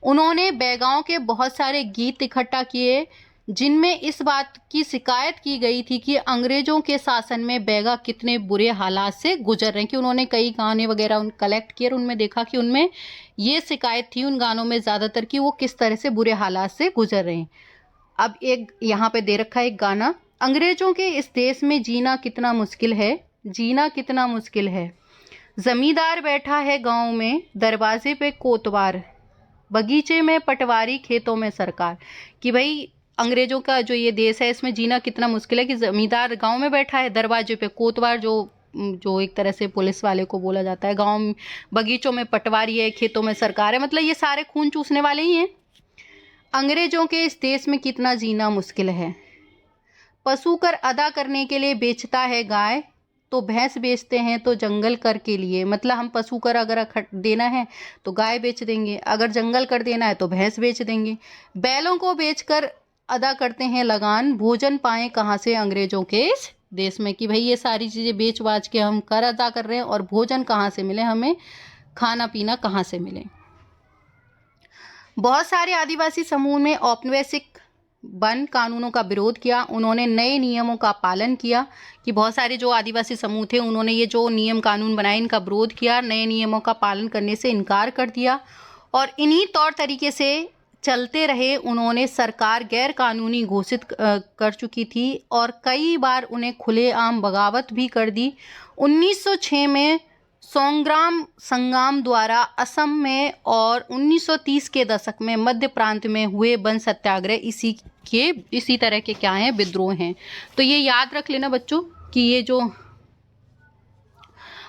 उन्होंने बैगाओं के बहुत सारे गीत इकट्ठा किए जिनमें इस बात की शिकायत की गई थी कि अंग्रेजों के शासन में बैगा कितने बुरे हालात से गुजर रहे हैं। कि उन्होंने कई गाने वगैरह उन कलेक्ट किए और उनमें देखा कि उनमें ये शिकायत थी उन गानों में ज़्यादातर कि वो किस तरह से बुरे हालात से गुजर रहे हैं। अब एक यहाँ पे दे रखा है एक गाना, अंग्रेजों के इस देश में जीना कितना मुश्किल है, जीना कितना मुश्किल है। जमींदार बैठा है गाँव में, दरवाजे पे कोतवार, बगीचे में पटवारी, खेतों में सरकार। कि भाई अंग्रेजों का जो ये देश है इसमें जीना कितना मुश्किल है कि जमींदार गांव में बैठा है, दरवाजे पे कोतवार जो एक तरह से पुलिस वाले को बोला जाता है, गांव बगीचों में पटवारी है, खेतों में सरकार है, मतलब ये सारे खून चूसने वाले ही हैं। अंग्रेजों के इस देश में कितना जीना मुश्किल है। पशु कर अदा करने के लिए बेचता है गाय, तो भैंस बेचते हैं तो जंगल कर के लिए। मतलब हम पशु कर अगर देना है तो गाय बेच देंगे, अगर जंगल कर देना है तो भैंस बेच देंगे। बैलों को बेचकर अदा करते हैं लगान, भोजन पाएं कहाँ से अंग्रेजों के इस देश में। कि भाई ये सारी चीज़ें बेच बाच के हम कर अदा कर रहे हैं और भोजन कहाँ से मिले, हमें खाना पीना कहाँ से मिले। बहुत सारे आदिवासी समूह में औपनिवेशिक वन कानूनों का विरोध किया। उन्होंने नए नियमों का पालन किया। कि बहुत सारे जो आदिवासी समूह थे उन्होंने ये जो नियम कानून बनाए इनका विरोध किया, नए नियमों का पालन करने से इनकार कर दिया और इन्हीं तौर तरीके से चलते रहे। उन्होंने सरकार गैर कानूनी घोषित कर चुकी थी और कई बार उन्हें खुलेआम बगावत भी कर दी। 1906 में सोंग्राम संगम द्वारा असम में और 1930 के दशक में मध्य प्रांत में हुए वन सत्याग्रह इसी तरह के क्या हैं, विद्रोह हैं। तो ये याद रख लेना बच्चों कि ये जो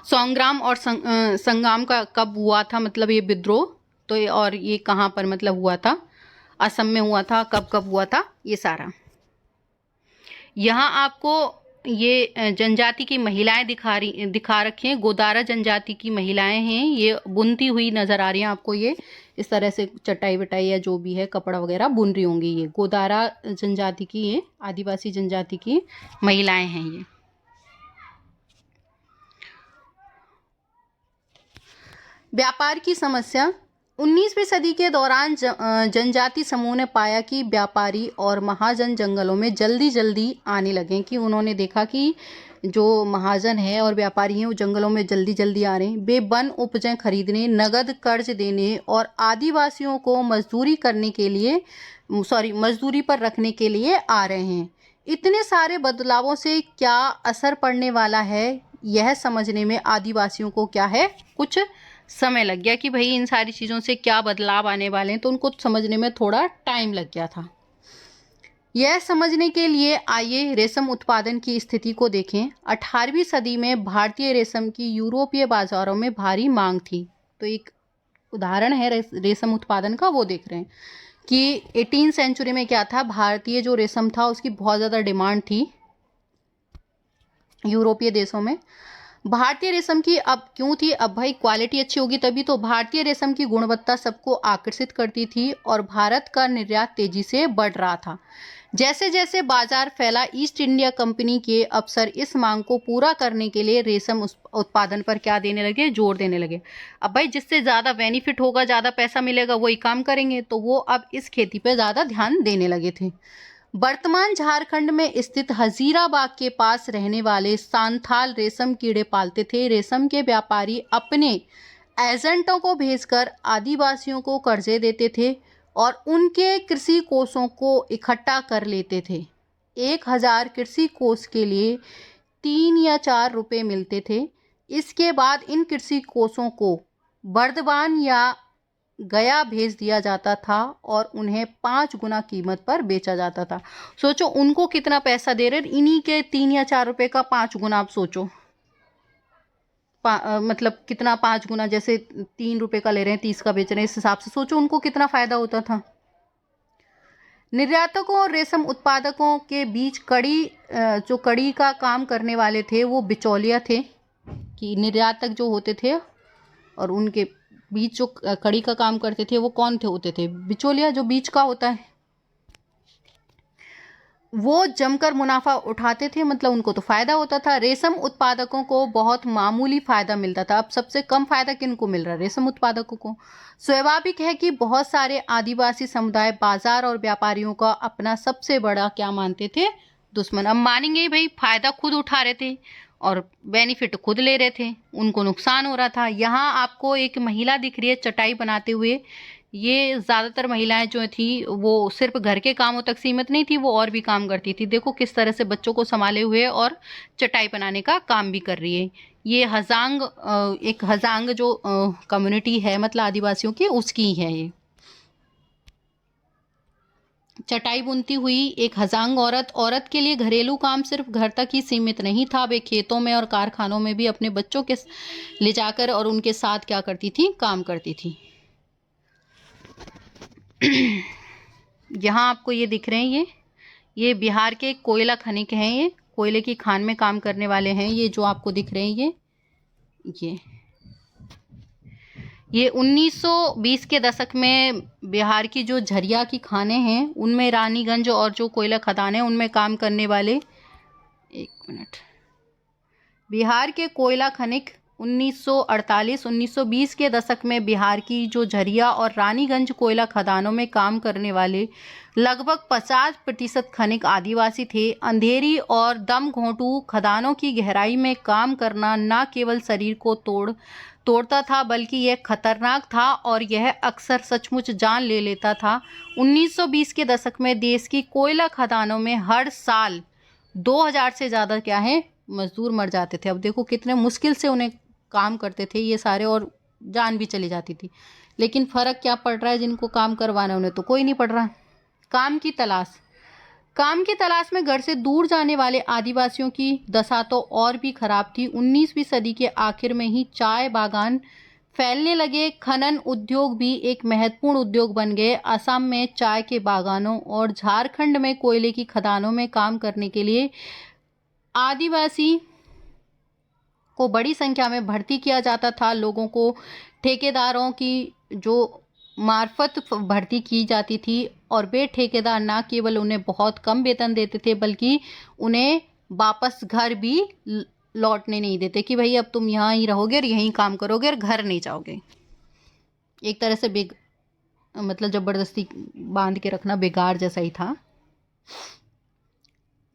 सोंग्राम और संगम का कब हुआ था, मतलब ये विद्रोह, तो और ये कहाँ पर मतलब हुआ था, असम में हुआ था, कब कब हुआ था, ये सारा। यहाँ आपको ये जनजाति की महिलाएं दिखा रखी हैं। गोदारा जनजाति की महिलाएं हैं, ये बुनती हुई नजर आ रही हैं आपको। ये इस तरह से चटाई वटाई या जो भी है कपड़ा वगैरह बुन रही होंगी। ये गोदारा जनजाति की, ये आदिवासी जनजाति की महिलाएं हैं ये। व्यापार की समस्या। 19वीं सदी के दौरान जनजाति समूह ने पाया कि व्यापारी और महाजन जंगलों में जल्दी जल्दी आने लगे, कि उन्होंने देखा कि जो महाजन है और व्यापारी हैं वो जंगलों में जल्दी जल्दी आ रहे हैं। वे वन उपजें खरीदने, नगद कर्ज देने और आदिवासियों को मजदूरी पर रखने के लिए आ रहे हैं। इतने सारे बदलावों से क्या असर पड़ने वाला है, यह समझने में आदिवासियों को क्या है, कुछ समय लग गया कि भाई इन सारी चीज़ों से क्या बदलाव आने वाले हैं, तो उनको समझने में थोड़ा टाइम लग गया था। यह समझने के लिए आइए रेशम उत्पादन की स्थिति को देखें। 18वीं सदी में भारतीय रेशम की यूरोपीय बाजारों में भारी मांग थी। तो एक उदाहरण है रेशम उत्पादन का, वो देख रहे हैं कि 18वीं सेंचुरी में क्या था, भारतीय जो रेशम था उसकी बहुत ज़्यादा डिमांड थी यूरोपीय देशों में। भारतीय रेशम की अब क्यों थी, अब भाई क्वालिटी अच्छी होगी तभी तो। भारतीय रेशम की गुणवत्ता सबको आकर्षित करती थी और भारत का निर्यात तेजी से बढ़ रहा था। जैसे जैसे बाजार फैला, ईस्ट इंडिया कंपनी के अफसर इस मांग को पूरा करने के लिए रेशम उत्पादन पर क्या देने लगे, जोर देने लगे। अब भाई जिससे ज़्यादा बेनिफिट होगा, ज़्यादा पैसा मिलेगा, वही काम करेंगे, तो वो अब इस खेती पर ज़्यादा ध्यान देने लगे थे। वर्तमान झारखंड में स्थित हजीराबाग के पास रहने वाले सांथाल रेशम कीड़े पालते थे। रेशम के व्यापारी अपने एजेंटों को भेजकर आदिवासियों को कर्जे देते थे और उनके कृषि कोषों को इकट्ठा कर लेते थे। 1000 कृषि कोष के लिए 3 या 4 रुपए मिलते थे। इसके बाद इन कृषि कोषों को बर्दवान या गया भेज दिया जाता था और उन्हें 5 गुना कीमत पर बेचा जाता था। सोचो उनको कितना पैसा दे रहे, इन्हीं के 3 या 4 रुपए का 5 गुना। आप सोचो मतलब कितना 5 गुना, जैसे 3 रुपए का ले रहे हैं 30 का बेच रहे हैं, इस हिसाब से सोचो उनको कितना फायदा होता था। निर्यातकों और रेशम उत्पादकों के बीच जो कड़ी का काम करने वाले थे वो बिचौलिया थे, कि निर्यातक जो होते थे और उनके बीच जो कड़ी का काम करते थे वो कौन होते थे, बिचौलिया, जो बीच का होता है। वो जमकर मुनाफा उठाते थे, मतलब उनको तो फायदा होता था। रेशम उत्पादकों को बहुत मामूली फायदा मिलता था। अब सबसे कम फायदा किनको मिल रहा है, रेशम उत्पादकों को। स्वाभाविक है कि बहुत सारे आदिवासी समुदाय बाजार और व्यापारियों का अपना सबसे बड़ा क्या मानते थे, दुश्मन। अब मानेंगे भाई, फायदा खुद उठा रहे थे और बेनिफिट खुद ले रहे थे, उनको नुकसान हो रहा था। यहाँ आपको एक महिला दिख रही है चटाई बनाते हुए। ये ज़्यादातर महिलाएं जो थी वो सिर्फ घर के कामों तक सीमित नहीं थी, वो और भी काम करती थी। देखो किस तरह से बच्चों को संभाले हुए और चटाई बनाने का काम भी कर रही है। ये एक हजांग जो कम्युनिटी है, मतलब आदिवासियों की, उसकी है ये। चटाई बुनती हुई एक हजांग औरत के लिए घरेलू काम सिर्फ घर तक ही सीमित नहीं था। वे खेतों में और कारखानों में भी अपने बच्चों के ले जाकर और उनके साथ क्या करती थी, काम करती थी। यहाँ आपको ये दिख रहे हैं, ये बिहार के कोयला खनिक हैं। ये कोयले की खान में काम करने वाले हैं। ये जो आपको दिख रहे हैं ये 1920 के दशक में बिहार की जो झरिया की खानें हैं उनमें, रानीगंज और जो कोयला खदानें उनमें काम करने वाले, बिहार के कोयला खनिक 1948-1920 के दशक में बिहार की जो झरिया और रानीगंज कोयला खदानों में काम करने वाले लगभग 50% खनिक आदिवासी थे। अंधेरी और दम घोंटू खदानों की गहराई में काम करना न केवल शरीर को तोड़ता था बल्कि यह खतरनाक था और यह अक्सर सचमुच जान ले लेता था। 1920 के दशक में देश की कोयला खदानों में हर साल 2000 से ज़्यादा क्या है, मजदूर मर जाते थे। अब देखो कितने मुश्किल से उन्हें काम करते थे ये सारे, और जान भी चली जाती थी। लेकिन फ़र्क क्या पड़ रहा है, जिनको काम करवाना उन्हें तो कोई नहीं पड़ रहा। काम की तलाश में घर से दूर जाने वाले आदिवासियों की दशा तो और भी खराब थी। 19वीं सदी के आखिर में ही चाय बागान फैलने लगे। खनन उद्योग भी एक महत्वपूर्ण उद्योग बन गए। असम में चाय के बागानों और झारखंड में कोयले की खदानों में काम करने के लिए आदिवासी को बड़ी संख्या में भर्ती किया जाता था। लोगों को ठेकेदारों की जो मार्फत भर्ती की जाती थी और वे ठेकेदार न केवल उन्हें बहुत कम वेतन देते थे बल्कि उन्हें वापस घर भी लौटने नहीं देते कि भाई अब तुम यहाँ ही रहोगे और यहीं काम करोगे और घर नहीं जाओगे। एक तरह से मतलब ज़बरदस्ती बांध के रखना बेगार जैसा ही था।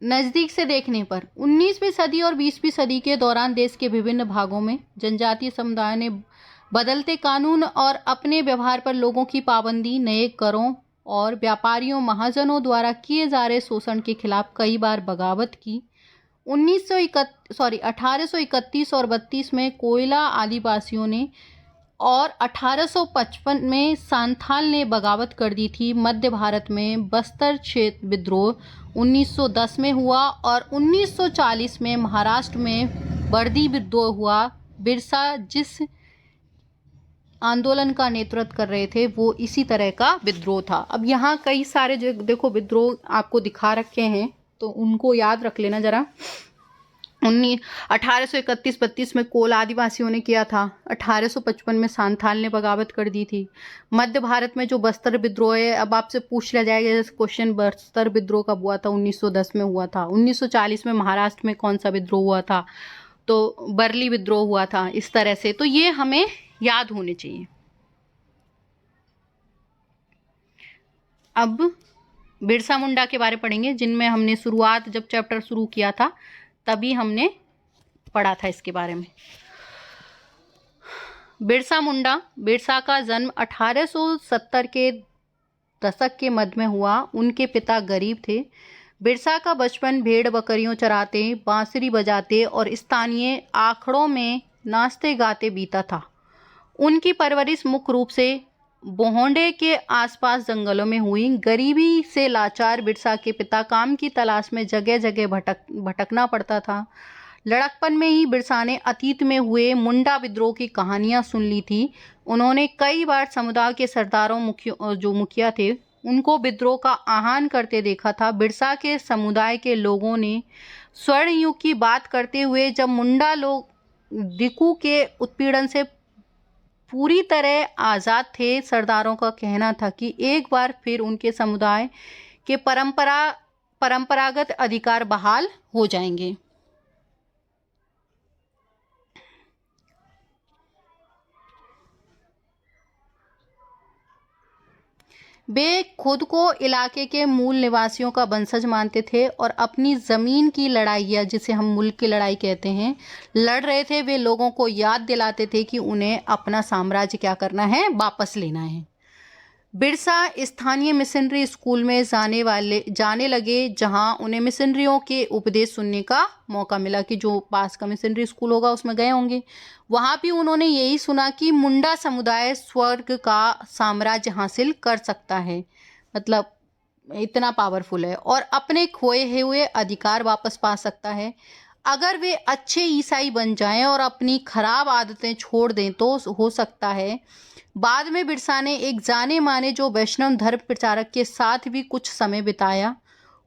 नज़दीक से देखने पर 19वीं सदी और 20वीं सदी के दौरान देश के विभिन्न भागों में जनजातीय समुदायों ने बदलते कानून और अपने व्यवहार पर लोगों की पाबंदी, नए करों और व्यापारियों महाजनों द्वारा किए जा रहे शोषण के खिलाफ कई बार बगावत की। 1831 और 32 में कोयला आदिवासियों ने और 1855 में सांथाल ने बगावत कर दी थी। मध्य भारत में बस्तर क्षेत्र विद्रोह 1910 में हुआ और 1940 में महाराष्ट्र में बर्दी विद्रोह हुआ। बिरसा जिस आंदोलन का नेतृत्व कर रहे थे वो इसी तरह का विद्रोह था। अब यहाँ कई सारे जो देखो विद्रोह आपको दिखा रखे हैं तो उनको याद रख लेना जरा। 1831-32 में कोल आदिवासियों ने किया था। 1855 में सांथाल ने बगावत कर दी थी। मध्य भारत में जो बस्तर विद्रोह है, अब आपसे पूछ लिया जाएगा जैसे क्वेश्चन, बस्तर विद्रोह कब हुआ था? 1910 में हुआ था। 1940 में महाराष्ट्र में कौन सा विद्रोह हुआ था? तो बरली विद्रोह हुआ था। इस तरह से तो ये हमें याद होने चाहिए। अब बिरसा मुंडा के बारे पढ़ेंगे, जिनमें हमने शुरुआत जब चैप्टर शुरू किया था तभी हमने पढ़ा था इसके बारे में। बिरसा मुंडा, बिरसा का जन्म 1870 के दशक के मध्य में हुआ। उनके पिता गरीब थे। बिरसा का बचपन भेड़ बकरियों चराते, बांसुरी बजाते और स्थानीय आखड़ों में नाचते गाते बीता था। उनकी परवरिश मुख्य रूप से बोहोंडे के आसपास जंगलों में हुई। गरीबी से लाचार बिरसा के पिता काम की तलाश में जगह जगह भटकना पड़ता था। लड़कपन में ही बिरसा ने अतीत में हुए मुंडा विद्रोह की कहानियां सुन ली थी। उन्होंने कई बार समुदाय के सरदारों जो मुखिया थे उनको विद्रोह का आह्वान करते देखा था। बिरसा के समुदाय के लोगों ने स्वर्ण युग की बात करते हुए जब मुंडा लोग दिकू के उत्पीड़न से पूरी तरह आज़ाद थे, सरदारों का कहना था कि एक बार फिर उनके समुदाय के परंपरागत अधिकार बहाल हो जाएंगे। वे खुद को इलाके के मूल निवासियों का वंशज मानते थे और अपनी ज़मीन की लड़ाइयाँ, जिसे हम मुल्क की लड़ाई कहते हैं, लड़ रहे थे। वे लोगों को याद दिलाते थे कि उन्हें अपना साम्राज्य क्या करना है, वापस लेना है। बिरसा स्थानीय मिशनरी स्कूल में जाने लगे, जहां उन्हें मिशनरियों के उपदेश सुनने का मौका मिला कि जो पास का मिशनरी स्कूल होगा उसमें गए होंगे। वहां भी उन्होंने यही सुना कि मुंडा समुदाय स्वर्ग का साम्राज्य हासिल कर सकता है, मतलब इतना पावरफुल है, और अपने खोए हुए अधिकार वापस पा सकता है अगर वे अच्छे ईसाई बन जाएं और अपनी खराब आदतें छोड़ दें। तो हो सकता है। बाद में बिरसा ने एक जाने माने जो वैष्णव धर्म प्रचारक के साथ भी कुछ समय बिताया।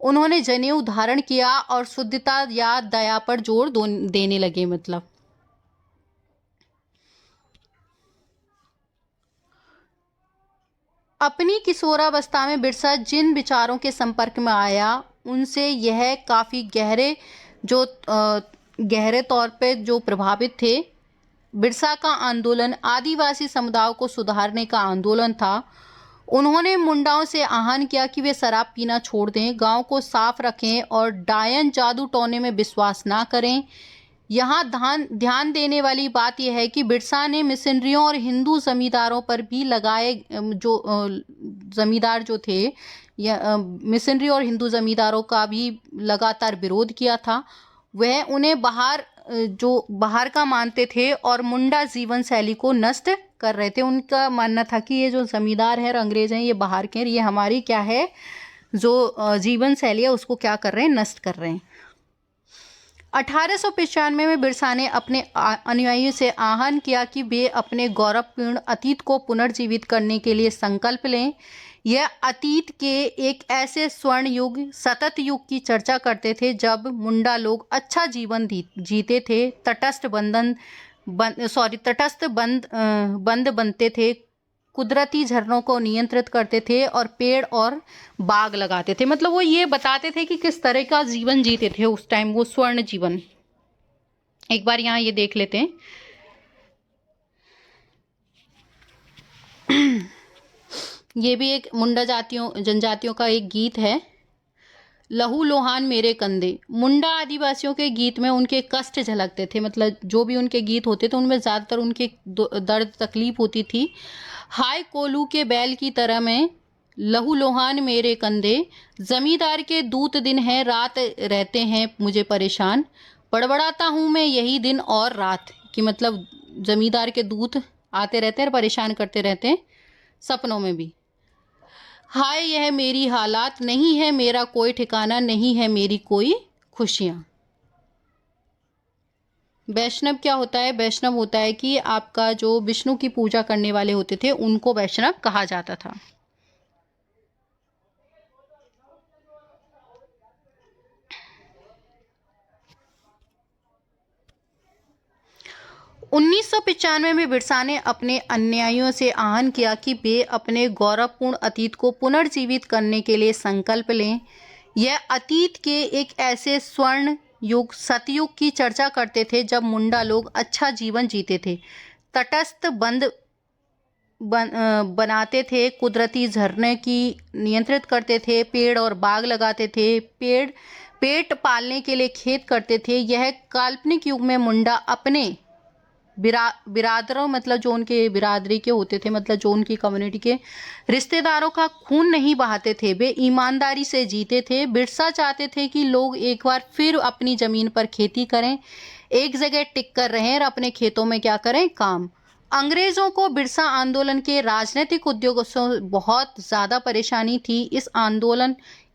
उन्होंने जनेऊ धारण किया और शुद्धता या दया पर जोर देने लगे। मतलब अपनी किशोरावस्था में बिरसा जिन विचारों के संपर्क में आया उनसे यह काफ़ी गहरे तौर पे जो प्रभावित थे। बिरसा का आंदोलन आदिवासी समुदायों को सुधारने का आंदोलन था। उन्होंने मुंडाओं से आह्वान किया कि वे शराब पीना छोड़ दें, गांव को साफ रखें और डायन जादू टोने में विश्वास ना करें। यहाँ ध्यान देने वाली बात यह है कि बिरसा ने मिशनरियों और हिंदू जमींदारों पर भी लगाए, जो जमींदार जो थे या मिशनरी और हिंदू जमींदारों का भी लगातार विरोध किया था। वह उन्हें बाहर का मानते थे और मुंडा जीवन शैली को नष्ट कर रहे थे। उनका मानना था कि ये जो जमींदार हैं और अंग्रेज हैं ये बाहर के हैं, ये हमारी क्या है जो जीवन शैली है उसको क्या कर रहे हैं, नष्ट कर रहे हैं। 1895 में बिरसा ने अपने अनुयायियों से आह्वान किया कि वे अपने गौरवपूर्ण अतीत को पुनर्जीवित करने के लिए संकल्प लें। यह अतीत के एक ऐसे स्वर्ण युग, सतत युग की चर्चा करते थे जब मुंडा लोग अच्छा जीवन जीते थे, तटस्थ बंद बनते थे, कुदरती झरनों को नियंत्रित करते थे और पेड़ और बाग लगाते थे। मतलब वो ये बताते थे कि किस तरह का जीवन जीते थे उस टाइम, वो स्वर्ण जीवन। एक बार यहाँ ये देख लेते हैं। ये भी एक मुंडा जनजातियों का एक गीत है, लहू लोहान मेरे कंधे। मुंडा आदिवासियों के गीत में उनके कष्ट झलकते थे। मतलब जो भी उनके गीत होते थे उनमें ज़्यादातर उनके दर्द तकलीफ होती थी। हाय कोलू के बैल की तरह मैं, लहू लोहान मेरे कंधे। जमींदार के दूत दिन है रात रहते हैं मुझे परेशान। बड़बड़ाता हूँ मैं यही दिन और रात। कि मतलब जमींदार के दूत आते रहते हैं और परेशान करते रहते हैं सपनों में भी। हाय यह मेरी हालात, नहीं है मेरा कोई ठिकाना, नहीं है मेरी कोई खुशियाँ। वैष्णव क्या होता है? वैष्णव होता है कि आपका जो विष्णु की पूजा करने वाले होते थे उनको वैष्णव कहा जाता था। उन्नीस में बिरसा ने अपने अनुयायियों से आह्वान किया कि वे अपने गौरवपूर्ण अतीत को पुनर्जीवित करने के लिए संकल्प लें। यह अतीत के एक ऐसे स्वर्ण युग सतयुग की चर्चा करते थे जब मुंडा लोग अच्छा जीवन जीते थे, तटस्थ बनाते थे, कुदरती झरने की नियंत्रित करते थे, पेड़ और बाग लगाते थे, पेट पालने के लिए खेत करते थे। यह काल्पनिक युग में मुंडा अपने बिरादरों, मतलब जो उनके बिरादरी के होते थे, मतलब जो उनकी कम्युनिटी के रिश्तेदारों का खून नहीं बहाते थे, वे ईमानदारी से जीते थे। बिरसा चाहते थे कि लोग एक बार फिर अपनी ज़मीन पर खेती करें, एक जगह टिक कर रहें और अपने खेतों में क्या करें? काम। अंग्रेज़ों को बिरसा आंदोलन के राजनीतिक उद्योगों से बहुत ज़्यादा परेशानी थी।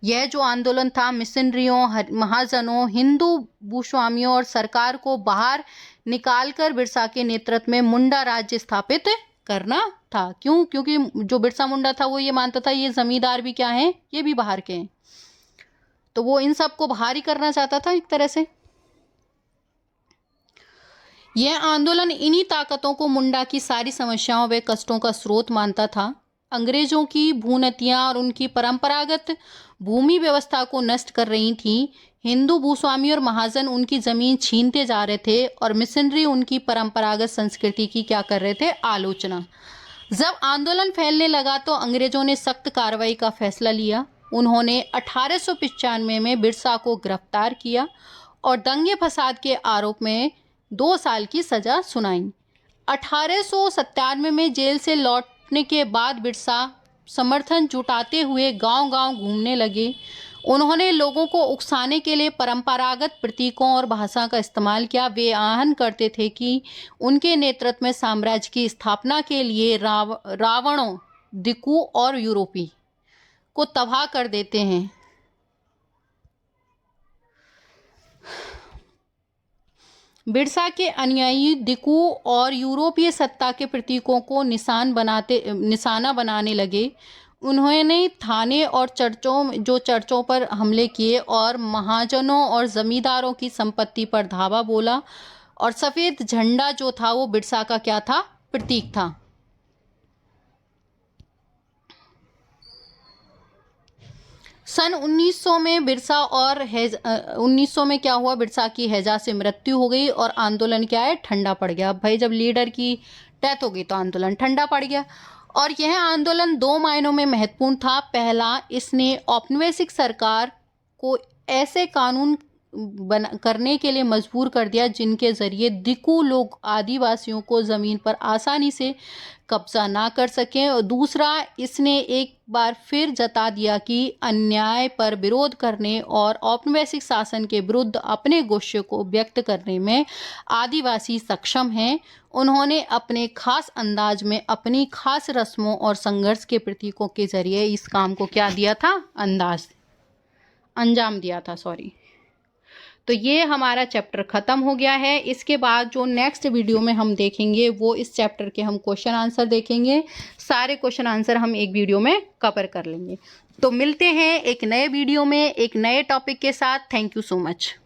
यह जो आंदोलन था मिशनरियों, महाजनों, हिंदू भूस्वामियों और सरकार को बाहर निकालकर बिरसा के नेतृत्व में मुंडा राज्य स्थापित करना था। क्यों? क्योंकि जो बिरसा मुंडा था वो ये मानता था ये जमींदार भी क्या हैं? ये भी बाहर के हैं, तो वो इन सबको बाहर ही करना चाहता था एक तरह से। यह आंदोलन इन्हीं ताकतों को मुंडा की सारी समस्याओं व कष्टों का स्रोत मानता था। अंग्रेजों की भूनतियाँ और उनकी परंपरागत भूमि व्यवस्था को नष्ट कर रही थीं। हिंदू भूस्वामी और महाजन उनकी ज़मीन छीनते जा रहे थे और मिशनरी उनकी परंपरागत संस्कृति की क्या कर रहे थे? आलोचना। जब आंदोलन फैलने लगा तो अंग्रेजों ने सख्त कार्रवाई का फैसला लिया। उन्होंने 1895 में बिरसा को गिरफ्तार किया और दंगे फसाद के आरोप में 2 साल की सजा सुनाई। 1897 में जेल से लौटने के बाद बिरसा समर्थन जुटाते हुए गांव-गांव घूमने लगे। उन्होंने लोगों को उकसाने के लिए परंपरागत प्रतीकों और भाषा का इस्तेमाल किया। वे आह्वान करते थे कि उनके नेतृत्व में साम्राज्य की स्थापना के लिए रावणों, दिकू और यूरोपी को तबाह कर देते हैं। बिरसा के अनुयायी दिकू और यूरोपीय सत्ता के प्रतीकों को निशाना बनाने लगे। उन्होंने थाने और चर्चों पर हमले किए और महाजनों और जमींदारों की संपत्ति पर धावा बोला। और सफ़ेद झंडा जो था वो बिरसा का क्या था? प्रतीक था। सन 1900 में 1900 में क्या हुआ? बिरसा की हैजा से मृत्यु हो गई और आंदोलन क्या है? ठंडा पड़ गया। भाई जब लीडर की डेथ हो गई तो आंदोलन ठंडा पड़ गया। और यह आंदोलन 2 मायनों में महत्वपूर्ण था। पहला, इसने औपनिवेशिक सरकार को ऐसे कानून करने के लिए मजबूर कर दिया जिनके ज़रिए दिकू लोग आदिवासियों को ज़मीन पर आसानी से कब्जा ना कर सकें। और दूसरा, इसने एक बार फिर जता दिया कि अन्याय पर विरोध करने और औपनिवेशिक शासन के विरुद्ध अपने गुस्से को व्यक्त करने में आदिवासी सक्षम हैं। उन्होंने अपने खास अंदाज में अपनी खास रस्मों और संघर्ष के प्रतीकों के जरिए इस काम को क्या दिया था? अंजाम दिया था। तो ये हमारा चैप्टर ख़त्म हो गया है। इसके बाद जो नेक्स्ट वीडियो में हम देखेंगे वो इस चैप्टर के हम क्वेश्चन आंसर देखेंगे। सारे क्वेश्चन आंसर हम एक वीडियो में कवर कर लेंगे। तो मिलते हैं एक नए वीडियो में एक नए टॉपिक के साथ। Thank you so much.